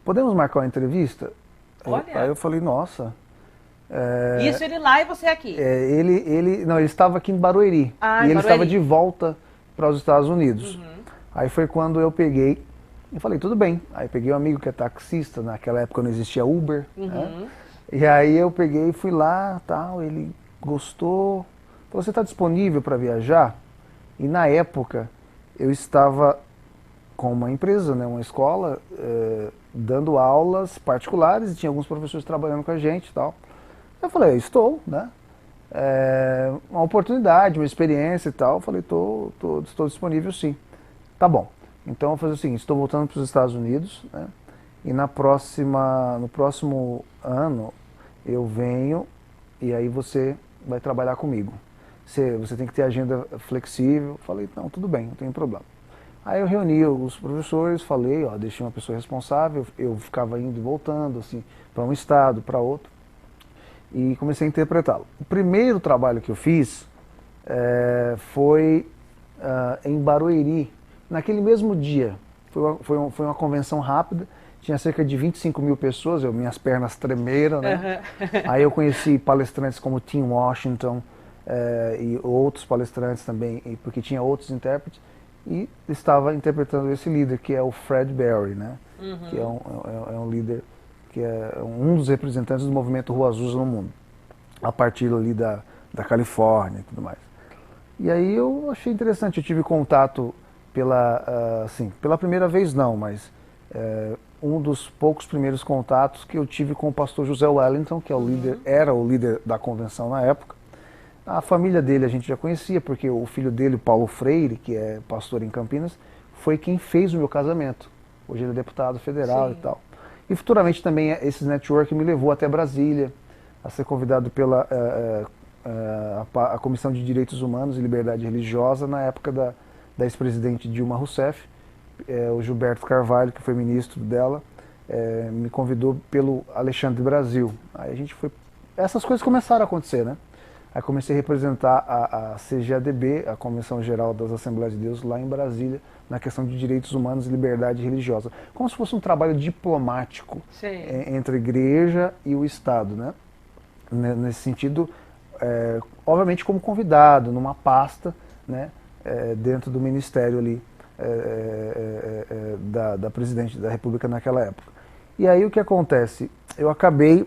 podemos marcar uma entrevista? Olha. Aí eu falei, nossa. Isso ele lá e você aqui. Não, ele estava aqui em Barueri. Ah, e em ele Barueri. estava de volta para os Estados Unidos. Aí foi quando eu peguei e falei, tudo bem. Aí peguei um amigo que é taxista, naquela época não existia Uber. Né? E aí eu peguei e fui lá, tal, ele gostou. Falou, você está disponível para viajar? E na época eu estava com uma empresa, né, uma escola, dando aulas particulares e tinha alguns professores trabalhando com a gente e tal. Eu falei, estou, né? Uma oportunidade, uma experiência e tal. Eu falei, estou disponível sim. Tá bom. Então eu vou fazer o seguinte, estou voltando para os Estados Unidos, né? E no próximo ano eu venho e aí você vai trabalhar comigo. Você tem que ter agenda flexível. Eu falei, não, tudo bem, não tem problema. Aí eu reuni os professores, falei, ó, deixei uma pessoa responsável, eu ficava indo e voltando, assim, para um estado, para outro, e comecei a interpretá-lo. O primeiro trabalho que eu fiz foi em Barueri, naquele mesmo dia. Foi uma convenção rápida, tinha cerca de 25 mil pessoas, minhas pernas tremeram, né? Aí eu conheci palestrantes como Tim Washington e outros palestrantes também, porque tinha outros intérpretes, e estava interpretando esse líder, que é o Fred Berry, né? Que é um líder, que é um dos representantes do movimento Rua Azusa no mundo, a partir ali da Califórnia e tudo mais. E aí eu achei interessante, eu tive contato pela primeira vez não, mas um dos poucos primeiros contatos que eu tive com o pastor José Wellington, que é era o líder da convenção na época. A família dele a gente já conhecia, porque o filho dele, Paulo Freire, que é pastor em Campinas, foi quem fez o meu casamento. Hoje ele é deputado federal. Sim. E tal. E futuramente também esse network me levou até Brasília, a ser convidado pela a Comissão de Direitos Humanos e Liberdade Religiosa, na época da ex-presidente Dilma Rousseff. O Gilberto Carvalho, que foi ministro dela, me convidou pelo Alexandre Brasil. Aí a gente foi... Essas coisas começaram a acontecer, né? Aí comecei a representar a CGADB, a Convenção Geral das Assembleias de Deus, lá em Brasília, na questão de direitos humanos e liberdade religiosa. Como se fosse um trabalho diplomático entre a igreja e o Estado, né? Nesse sentido, obviamente como convidado, numa pasta, né? Dentro do ministério ali da presidente da República naquela época. E aí o que acontece? Eu acabei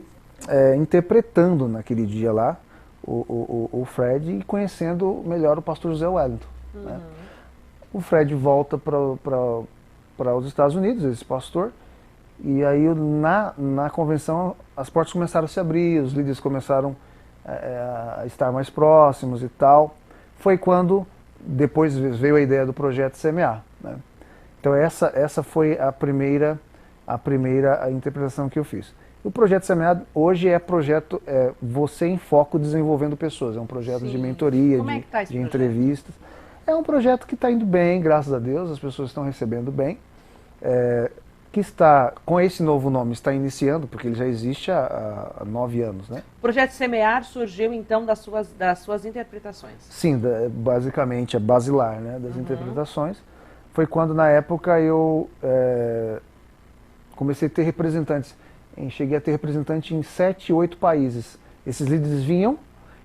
interpretando naquele dia lá o Fred e conhecendo melhor o pastor José Wellington. Né? O Fred volta para os Estados Unidos, esse pastor, e aí na convenção as portas começaram a se abrir, os líderes começaram a estar mais próximos e tal. Foi quando depois veio a ideia do projeto Semear. Né? Então essa foi a primeira interpretação que eu fiz. O projeto Semear hoje é projeto Você em Foco Desenvolvendo Pessoas. É um projeto de mentoria, de entrevistas. É um projeto que está indo bem, graças a Deus, as pessoas estão recebendo bem. Que está, com esse novo nome, está iniciando, porque ele já existe há 9 anos. Né? O projeto Semear surgiu, então, das suas interpretações? Sim, basicamente é basilar, né, das interpretações. Foi quando, na época, eu comecei a ter representantes. Cheguei a ter representante em 7, 8 países. Esses líderes vinham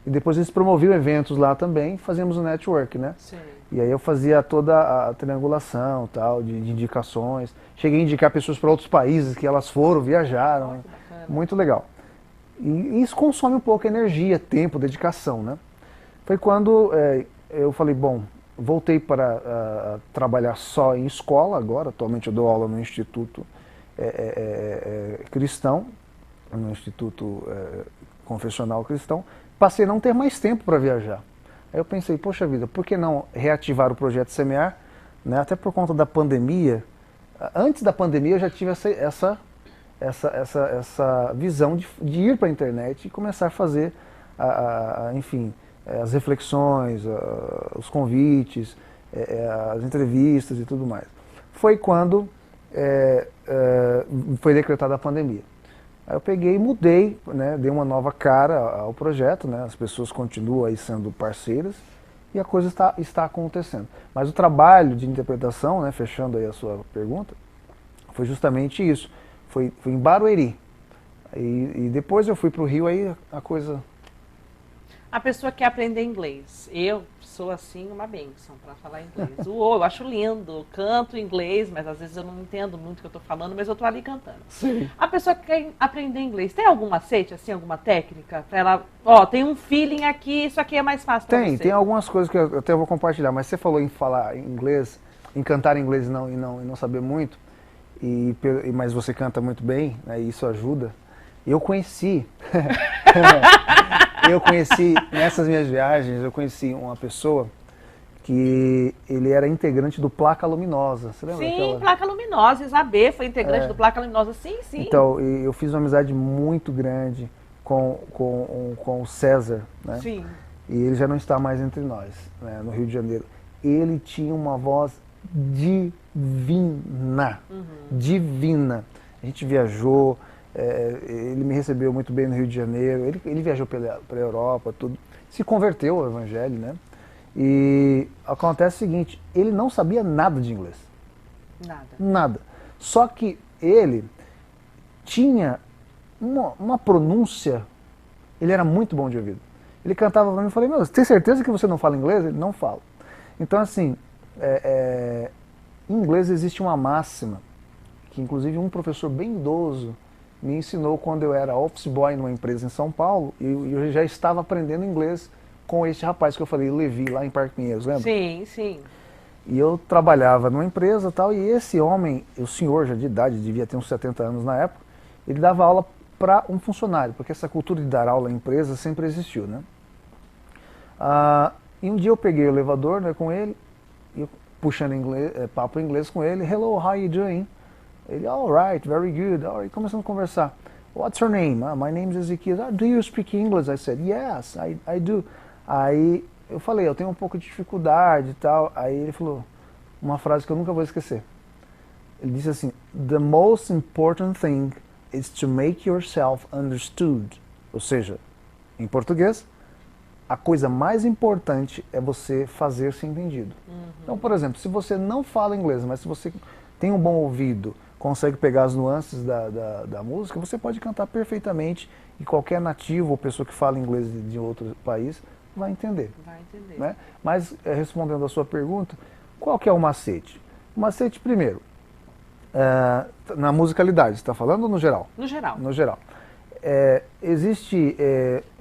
e depois eles promoviam eventos lá também, fazíamos um network, né? Sim. E aí eu fazia toda a triangulação, tal, de indicações. Cheguei a indicar pessoas para outros países que elas foram, viajaram. Muito legal. E isso consome um pouco energia, tempo, dedicação, né? Foi quando eu falei, bom, voltei para trabalhar só em escola agora. Atualmente eu dou aula no Instituto Cristão, no Instituto Confessional Cristão. Passei a não ter mais tempo para viajar. Aí eu pensei, poxa vida, por que não reativar o projeto Semear? Né? Até por conta da pandemia. Antes da pandemia eu já tive essa visão de ir para a internet e começar a fazer, enfim, as reflexões, os convites, as entrevistas e tudo mais. Foi quando foi decretada a pandemia. Aí eu peguei e mudei, né, dei uma nova cara ao projeto, né, as pessoas continuam aí sendo parceiras e a coisa está acontecendo. Mas o trabalho de interpretação, né, fechando aí a sua pergunta, foi justamente isso. Foi em Barueri. E depois eu fui para o Rio, aí a coisa... A pessoa quer aprender inglês. Eu sou, assim, uma bênção para falar inglês. Eu acho lindo, canto inglês, mas às vezes eu não entendo muito o que eu estou falando, mas eu estou ali cantando. Sim. A pessoa quer aprender inglês. Tem algum macete, assim, alguma técnica? Para ela, tem um feeling aqui, isso aqui é mais fácil para você. Tem algumas coisas que eu até vou compartilhar, mas você falou em falar inglês, em cantar inglês e não saber muito, mas você canta muito bem, né, e isso ajuda. Eu conheci... nessas minhas viagens, eu conheci uma pessoa que ele era integrante do Placa Luminosa. Você lembra? Sim, Placa Luminosa, Isabê foi integrante do Placa Luminosa, sim. Então, eu fiz uma amizade muito grande com o César, né? Sim. E ele já não está mais entre nós, né, no Rio de Janeiro. Ele tinha uma voz divina. Divina. A gente viajou, ele me recebeu muito bem no Rio de Janeiro, ele viajou pela Europa, tudo. Se converteu ao evangelho, né? E acontece o seguinte, ele não sabia nada de inglês. Nada. Nada. Só que ele tinha uma pronúncia, ele era muito bom de ouvido. Ele cantava pra mim e falei, meu, tem certeza que você não fala inglês? Ele não fala. Então assim, em inglês existe uma máxima, que inclusive um professor bem idoso me ensinou quando eu era office boy numa empresa em São Paulo, e eu já estava aprendendo inglês com esse rapaz que eu falei, Levi, lá em Parque Pinheiros, lembra? Sim, sim. E eu trabalhava numa empresa e tal, e esse homem, o senhor já de idade, devia ter uns 70 anos na época, ele dava aula para um funcionário, porque essa cultura de dar aula em empresa sempre existiu, né? E um dia eu peguei o elevador, né, com ele, e eu, puxando papo em inglês com ele, hello, how you doing? Ele, all right, very good. All right, começando a conversar. What's your name? My name is Ezequiel. Do you speak English? I said, yes, I do. Aí eu falei, eu tenho um pouco de dificuldade e tal. Aí ele falou uma frase que eu nunca vou esquecer. Ele disse assim, the most important thing is to make yourself understood. Ou seja, em português, a coisa mais importante é você fazer-se entendido. Então, por exemplo, se você não fala inglês, mas se você tem um bom ouvido, consegue pegar as nuances da música, você pode cantar perfeitamente e qualquer nativo ou pessoa que fala inglês de outro país vai entender. Vai entender. Né? Mas, respondendo a sua pergunta, qual que é o macete? O macete, primeiro, na musicalidade, você está falando ou no geral? No geral. No geral. Existe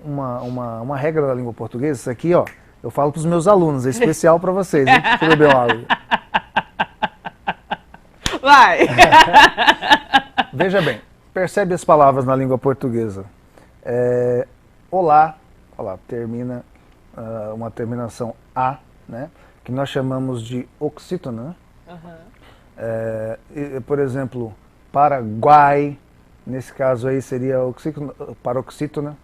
uma regra da língua portuguesa, isso aqui, ó, eu falo para os meus alunos, é especial para vocês, hein? Deixa eu beber uma água. Vai! Veja bem, percebe as palavras na língua portuguesa. Olá, termina uma terminação A, né? Que nós chamamos de oxítona. Por exemplo, Paraguai, nesse caso aí seria paroxítona.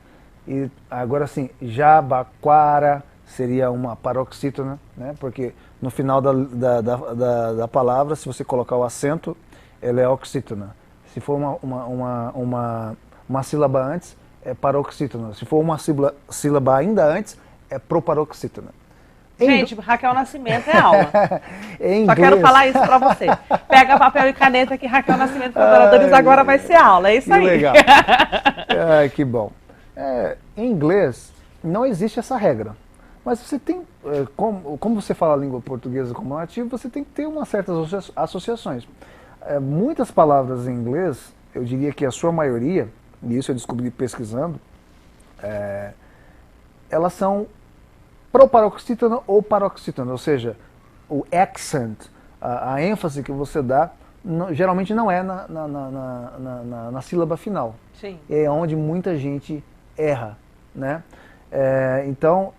E agora sim, Jabaquara seria uma paroxítona, né? Porque no final da palavra, se você colocar o acento, ela é oxítona. Se for uma sílaba antes, é paroxítona. Se for uma sílaba ainda antes, é proparoxítona. Gente, Raquel Nascimento é aula. Em Só quero falar isso pra você. Pega papel e caneta que Raquel Nascimento para adoradores agora vai ser aula. É isso aí. Que legal. Que bom. Em inglês, não existe essa regra. Mas você tem, como você fala a língua portuguesa como nativo, você tem que ter umas certas associações. Muitas palavras em inglês, eu diria que a sua maioria, e isso eu descobri pesquisando, elas são proparoxítona ou paroxítona, ou seja, o accent, a ênfase que você dá, geralmente não é na sílaba final. Sim. É onde muita gente erra, né? Então,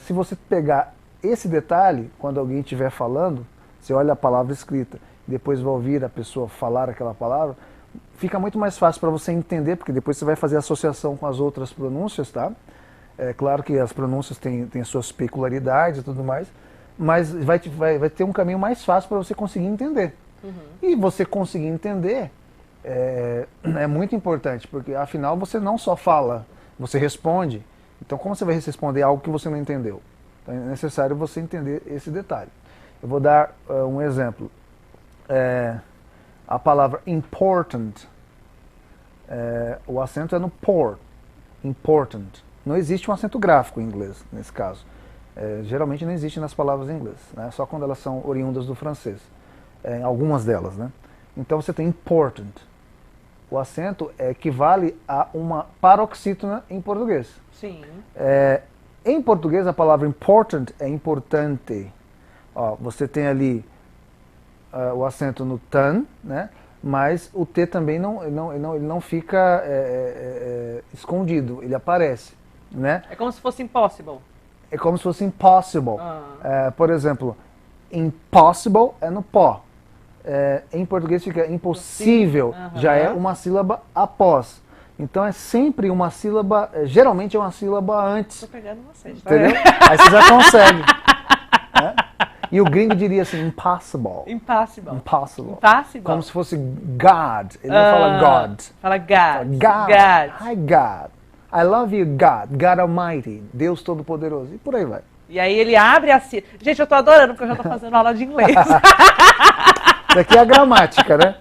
se você pegar esse detalhe, quando alguém estiver falando, você olha a palavra escrita, depois vai ouvir a pessoa falar aquela palavra, fica muito mais fácil para você entender, porque depois você vai fazer associação com as outras pronúncias, tá? É claro que as pronúncias têm suas peculiaridades e tudo mais, mas vai ter um caminho mais fácil para você conseguir entender. E você conseguir entender é muito importante, porque afinal você não só fala, você responde. Então como você vai responder algo que você não entendeu? Então é necessário você entender esse detalhe. Eu vou dar um exemplo. A palavra important, o acento é no por, important. Não existe um acento gráfico em inglês, nesse caso. Geralmente não existe nas palavras em inglês, né? Só quando elas são oriundas do francês. Algumas delas, né? Então você tem important. O acento equivale a uma paroxítona em português. Sim. Em português a palavra important é importante. Ó, você tem ali o acento no tan, né? Mas o T também ele não fica escondido, ele aparece. Né? É como se fosse impossible. É como se fosse impossible. Por exemplo, impossible é no pó. Em português fica impossível, já é uma sílaba após. Então é sempre uma sílaba, geralmente é uma sílaba antes. Tô pegando vocês, tá? Entendeu? Aí você já consegue. Né? E o gringo diria assim, impossible. Impossible. Impossible. Impossible. Como se fosse God. Ele não fala God. Fala God. Fala God. God. Hi, God. I love you, God. God Almighty. Deus Todo-Poderoso. E por aí vai. E aí ele abre a cita. Gente, eu tô adorando, porque eu já tô fazendo aula de inglês. Isso aqui é a gramática, né?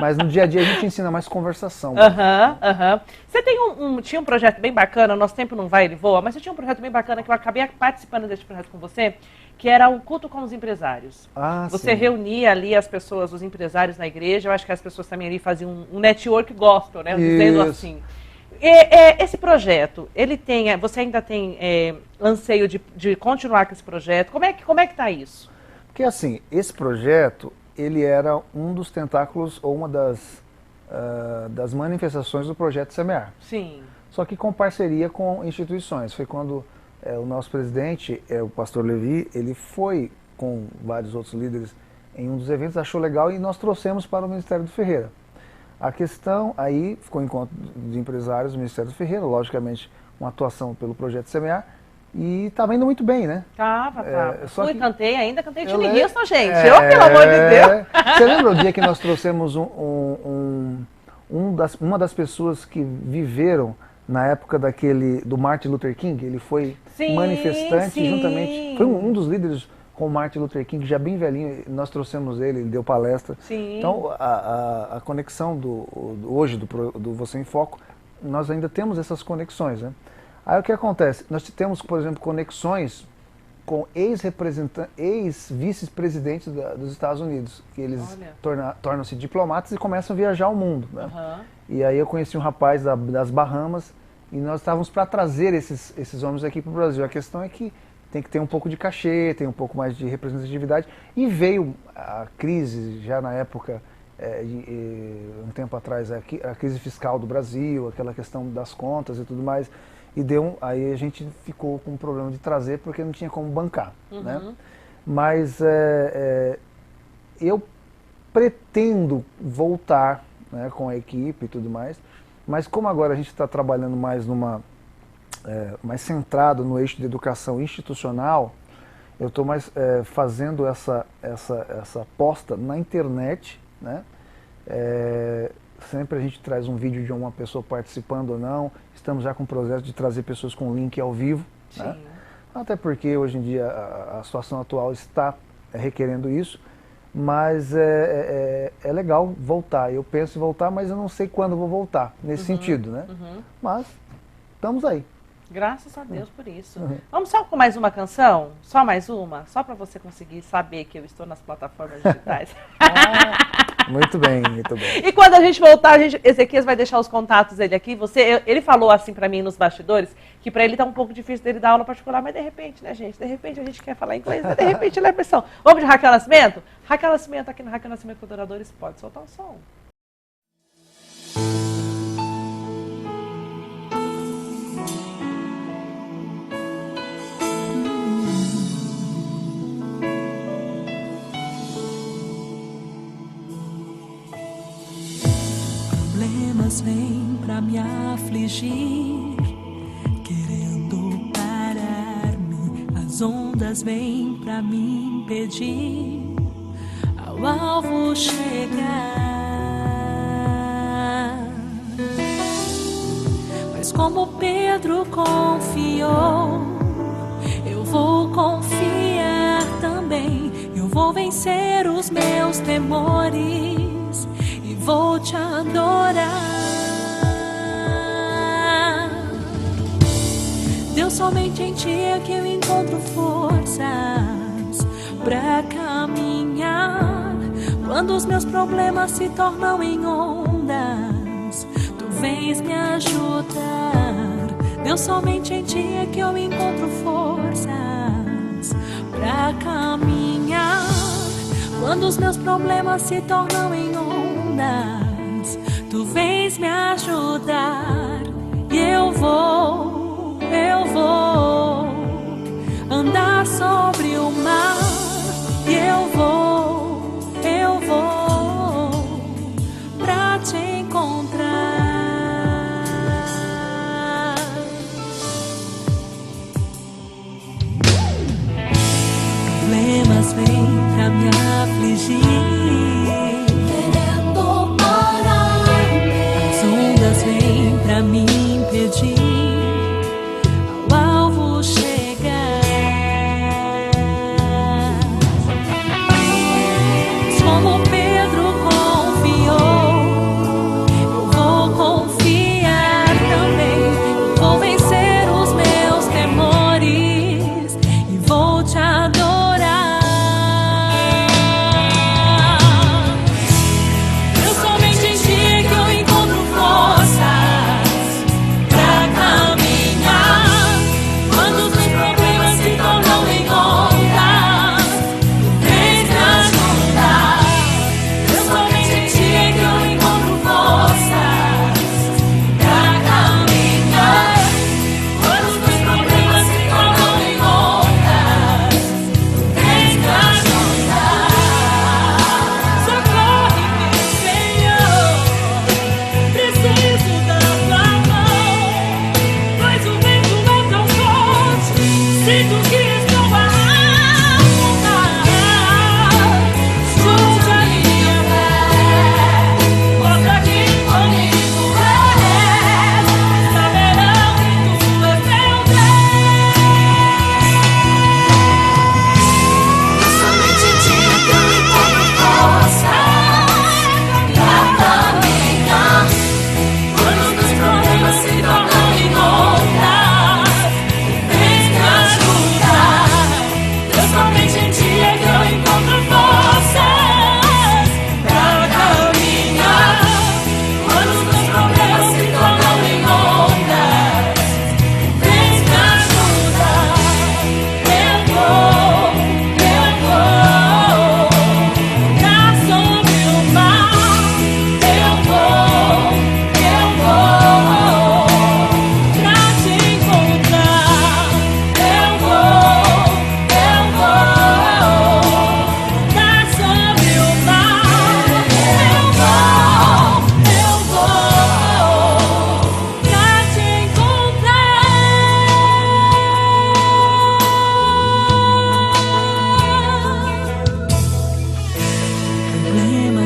Mas no dia a dia a gente ensina mais conversação. Você tinha um projeto bem bacana, nosso tempo não vai, ele voa, mas você tinha um projeto bem bacana que eu acabei participando desse projeto com você, que era o culto com os empresários. Você sim. reunia ali as pessoas, os empresários na igreja, eu acho que as pessoas também ali faziam um network gospel, né? Dizendo assim. Esse projeto, você ainda tem anseio de continuar com esse projeto? Como é que tá isso? Porque assim, esse projeto, ele era um dos tentáculos ou uma das manifestações do projeto Semear. Sim. Só que com parceria com instituições. Foi quando o nosso presidente, o pastor Levi, ele foi com vários outros líderes em um dos eventos, achou legal e nós trouxemos para o Ministério do Ferreira. A questão aí ficou em encontro de empresários do Ministério do Ferreira, logicamente uma atuação pelo projeto Semear, e estava indo muito bem, né? Tava. Cantei Whitney Houston, gente. Pelo amor de Deus. Você lembra o dia que nós trouxemos uma das pessoas que viveram na época do Martin Luther King? Ele foi manifestante juntamente, foi um dos líderes com o Martin Luther King, já bem velhinho, nós trouxemos ele deu palestra. Sim. Então, a conexão hoje do Você em Foco, nós ainda temos essas conexões, né? Aí o que acontece? Nós temos, por exemplo, conexões com ex-vice-presidentes dos Estados Unidos, que eles tornam-se diplomatas e começam a viajar o mundo, né? E aí eu conheci um rapaz das Bahamas e nós estávamos para trazer esses homens aqui para o Brasil. A questão é que tem que ter um pouco de cachê, tem um pouco mais de representatividade. E veio a crise, já na época, um tempo atrás, a crise fiscal do Brasil, aquela questão das contas e tudo mais. E aí a gente ficou com um problema de trazer, porque não tinha como bancar. Né? Mas eu pretendo voltar, né, com a equipe e tudo mais. Mas como agora a gente está trabalhando mais mais centrado no eixo de educação institucional, eu estou mais fazendo essa aposta na internet, né? Sempre a gente traz um vídeo de uma pessoa participando ou não, estamos já com o projeto de trazer pessoas com link ao vivo, né? Até porque hoje em dia a situação atual está requerendo isso, mas é legal voltar, eu penso em voltar, mas eu não sei quando vou voltar, nesse sentido, né? Mas estamos aí. Graças a Deus por isso. Vamos só com mais uma canção? Só mais uma? Só para você conseguir saber que eu estou nas plataformas digitais. Muito bem, muito bem. E quando a gente voltar, Ezequias vai deixar os contatos dele aqui. Ele falou assim para mim nos bastidores, que para ele tá um pouco difícil dele dar aula particular, mas de repente, né, gente? De repente a gente quer falar inglês, mas de repente ele é pressão. Vamos de Raquel Nascimento? Raquel Nascimento aqui no Raquel Nascimento Adoradores, pode soltar o som. Problemas vêm pra me afligir, querendo parar-me. As ondas vêm pra me impedir ao alvo chegar. Mas como Pedro confiou, eu vou confiar também. Eu vou vencer os meus temores e vou te adorar. Deus, somente em ti é que eu encontro forças pra caminhar. Quando os meus problemas se tornam em ondas, tu vens me ajudar. Deus, somente em ti é que eu encontro forças pra caminhar. Quando os meus problemas se tornam em ondas, tu vens me ajudar. E eu vou andar sobre o mar. E eu vou pra te encontrar. Problemas vêm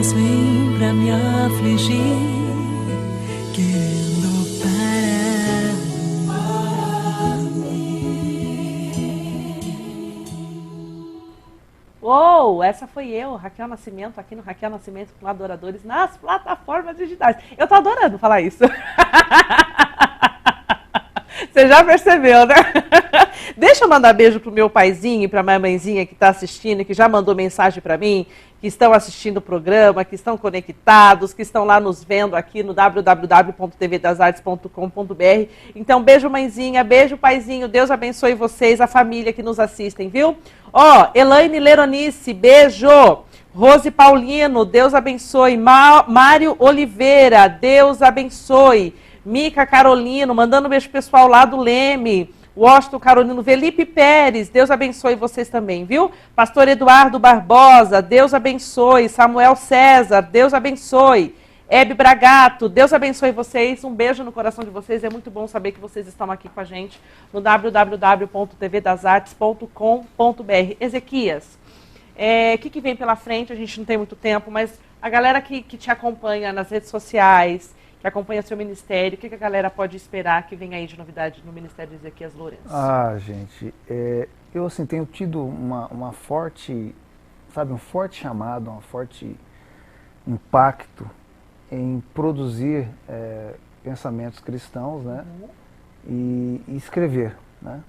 Deus vem pra me afligir, querendo parar. Uou, essa foi eu, Raquel Nascimento, aqui no Raquel Nascimento com Adoradores nas plataformas digitais. Eu tô adorando falar isso. Você já percebeu, né? Deixa eu mandar beijo pro meu paizinho e pra minha mãezinha que tá assistindo, que já mandou mensagem pra mim, que estão assistindo o programa, que estão conectados, que estão lá nos vendo aqui no www.tvdasartes.com.br. Então, beijo mãezinha, beijo paizinho, Deus abençoe vocês, a família que nos assistem, viu? Ó, Elaine Leronice, beijo. Rose Paulino, Deus abençoe. Mário Oliveira, Deus abençoe. Mica Carolino, mandando um beijo pessoal lá do Leme. Washington Carolino, Felipe Pérez, Deus abençoe vocês também, viu? Pastor Eduardo Barbosa, Deus abençoe. Samuel César, Deus abençoe. Hebe Bragato, Deus abençoe vocês. Um beijo no coração de vocês. É muito bom saber que vocês estão aqui com a gente no www.tvdasartes.com.br. Ezequias, o que vem pela frente? A gente não tem muito tempo, mas a galera que te acompanha nas redes sociais, que acompanha seu ministério, o que a galera pode esperar que venha aí de novidade no Ministério de Ezequias Lourenço? Gente, eu assim tenho tido uma forte, sabe, um forte chamado, um forte impacto em produzir pensamentos cristãos, né? E escrever, né?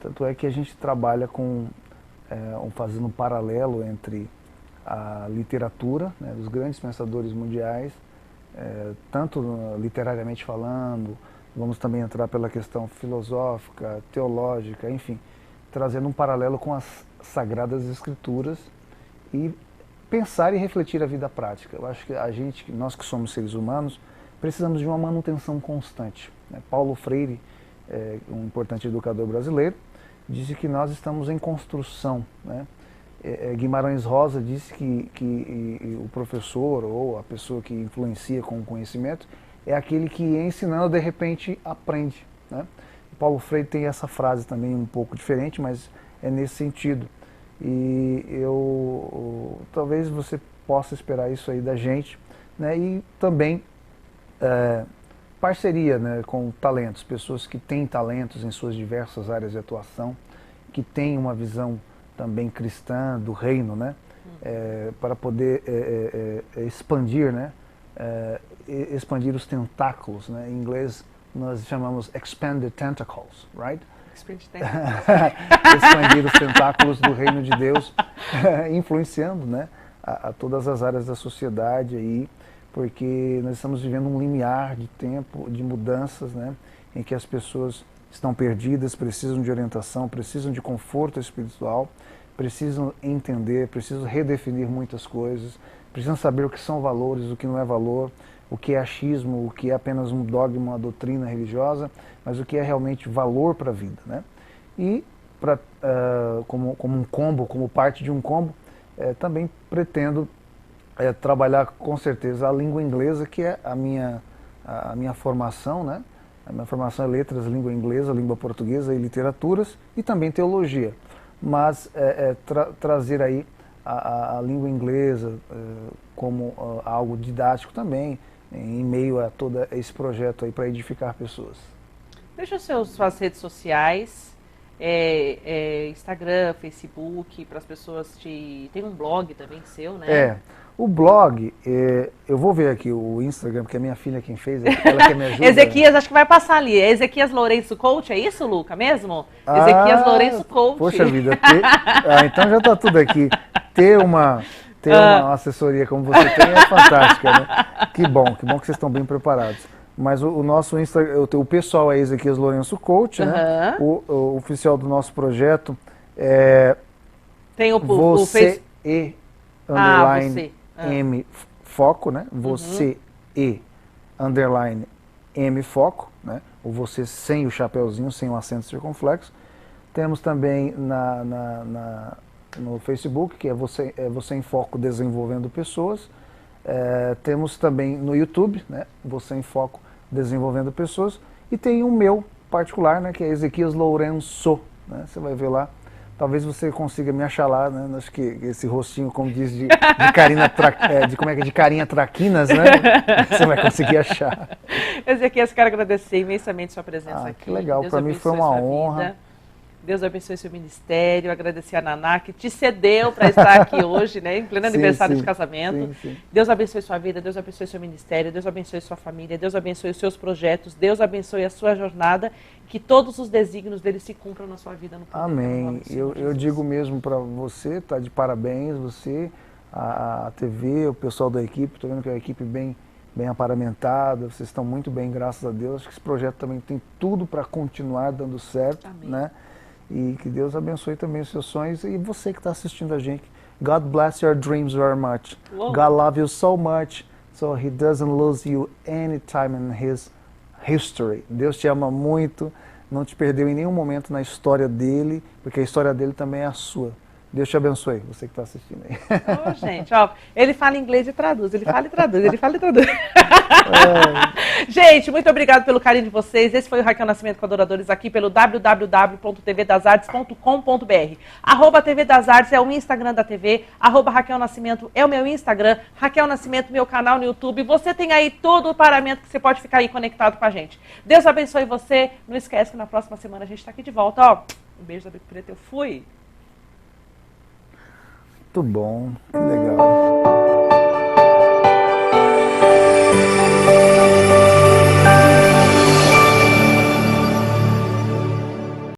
Tanto é que a gente trabalha com fazendo um paralelo entre a literatura, né, dos grandes pensadores mundiais, tanto literariamente falando, vamos também entrar pela questão filosófica, teológica, enfim, trazendo um paralelo com as Sagradas Escrituras e pensar e refletir a vida prática. Eu acho que nós que somos seres humanos, precisamos de uma manutenção constante, né? Paulo Freire, um importante educador brasileiro, disse que nós estamos em construção, né? Guimarães Rosa disse que o professor ou a pessoa que influencia com o conhecimento é aquele que, ensinando, de repente aprende, né? Paulo Freire tem essa frase também um pouco diferente, mas é nesse sentido. E talvez você possa esperar isso aí da gente, né? E também parceria, né, com talentos, pessoas que têm talentos em suas diversas áreas de atuação, que têm uma visão também cristã do reino, né? Para poder expandir, né? Expandir os tentáculos, né? Em inglês nós chamamos expand the tentacles, right? Expandir os tentáculos do reino de Deus, influenciando, né, a todas as áreas da sociedade aí, porque nós estamos vivendo um limiar de tempo, de mudanças, né, em que as pessoas estão perdidas, precisam de orientação, precisam de conforto espiritual, precisam entender, precisam redefinir muitas coisas, precisam saber o que são valores, o que não é valor, o que é achismo, o que é apenas um dogma, uma doutrina religiosa, mas o que é realmente valor para a vida, né? E como um combo, como parte de um combo, também pretendo trabalhar com certeza a língua inglesa, que é a minha formação, né? A minha formação é letras, língua inglesa, língua portuguesa e literaturas, e também teologia. Mas trazer aí a língua inglesa como algo didático também, em meio a todo esse projeto aí para edificar pessoas. Deixa suas redes sociais, Instagram, Facebook, para as pessoas Tem um blog também seu, né? O blog, eu vou ver aqui o Instagram, porque a minha filha quem fez, ela que me ajuda. Ezequias, acho que vai passar ali. É Ezequias Lourenço Coach, é isso, Luca, mesmo? Ezequias Lourenço Coach. Poxa vida, então já está tudo aqui. Ter uma assessoria como você tem é fantástica, né? Que bom que vocês estão bem preparados. Mas o nosso Instagram, o pessoal é Ezequias Lourenço Coach, né? O oficial do nosso projeto tem o você e underline você. M foco, né? Você e underline M foco, né? O você sem o chapeuzinho, sem o acento circunflexo. Temos também no Facebook, que é Você em Foco Desenvolvendo Pessoas. Temos também no YouTube, né? Você em Foco Desenvolvendo Pessoas. E tem o meu particular, né? Que é Ezequias Lourenço, né? Você vai ver lá Talvez você consiga me achar lá, né? Acho que esse rostinho, como diz, de carinha traquinas, né? Você vai conseguir achar. Ezequias, quero agradecer imensamente sua presença aqui. Que legal, Deus para mim foi uma honra. Vida. Deus abençoe seu ministério. Agradecer a Naná, que te cedeu para estar aqui hoje, né, em pleno aniversário de casamento. Sim. Deus abençoe sua vida, Deus abençoe seu ministério, Deus abençoe sua família, Deus abençoe os seus projetos, Deus abençoe a sua jornada, que todos os desígnios dele se cumpram na sua vida. No poder. Amém. Eu digo mesmo para você, tá de parabéns, você, a TV, o pessoal da equipe, estou vendo que é uma equipe bem aparamentada, vocês estão muito bem, graças a Deus. Acho que esse projeto também tem tudo para continuar dando certo, amém, né? E que Deus abençoe também os seus sonhos e você que está assistindo a gente. God bless your dreams very much. Whoa. God loves you so much, so He doesn't lose you anytime in His history. Deus te ama muito, não te perdeu em nenhum momento na história dele, porque a história dele também é a sua. Deus te abençoe, você que está assistindo aí. Ô, gente, ó, ele fala inglês e traduz, ele fala e traduz, ele fala e traduz. Gente, muito obrigado pelo carinho de vocês. Esse foi o Raquel Nascimento com Adoradores aqui pelo www.tvdasartes.com.br. @TV das Artes é o Instagram da TV, @Raquel Nascimento é o meu Instagram, Raquel Nascimento, meu canal no YouTube. Você tem aí todo o paramento que você pode ficar aí conectado com a gente. Deus abençoe você. Não esquece que na próxima semana a gente está aqui de volta, ó. Um beijo da Bico Preta, eu fui. Muito bom, que legal.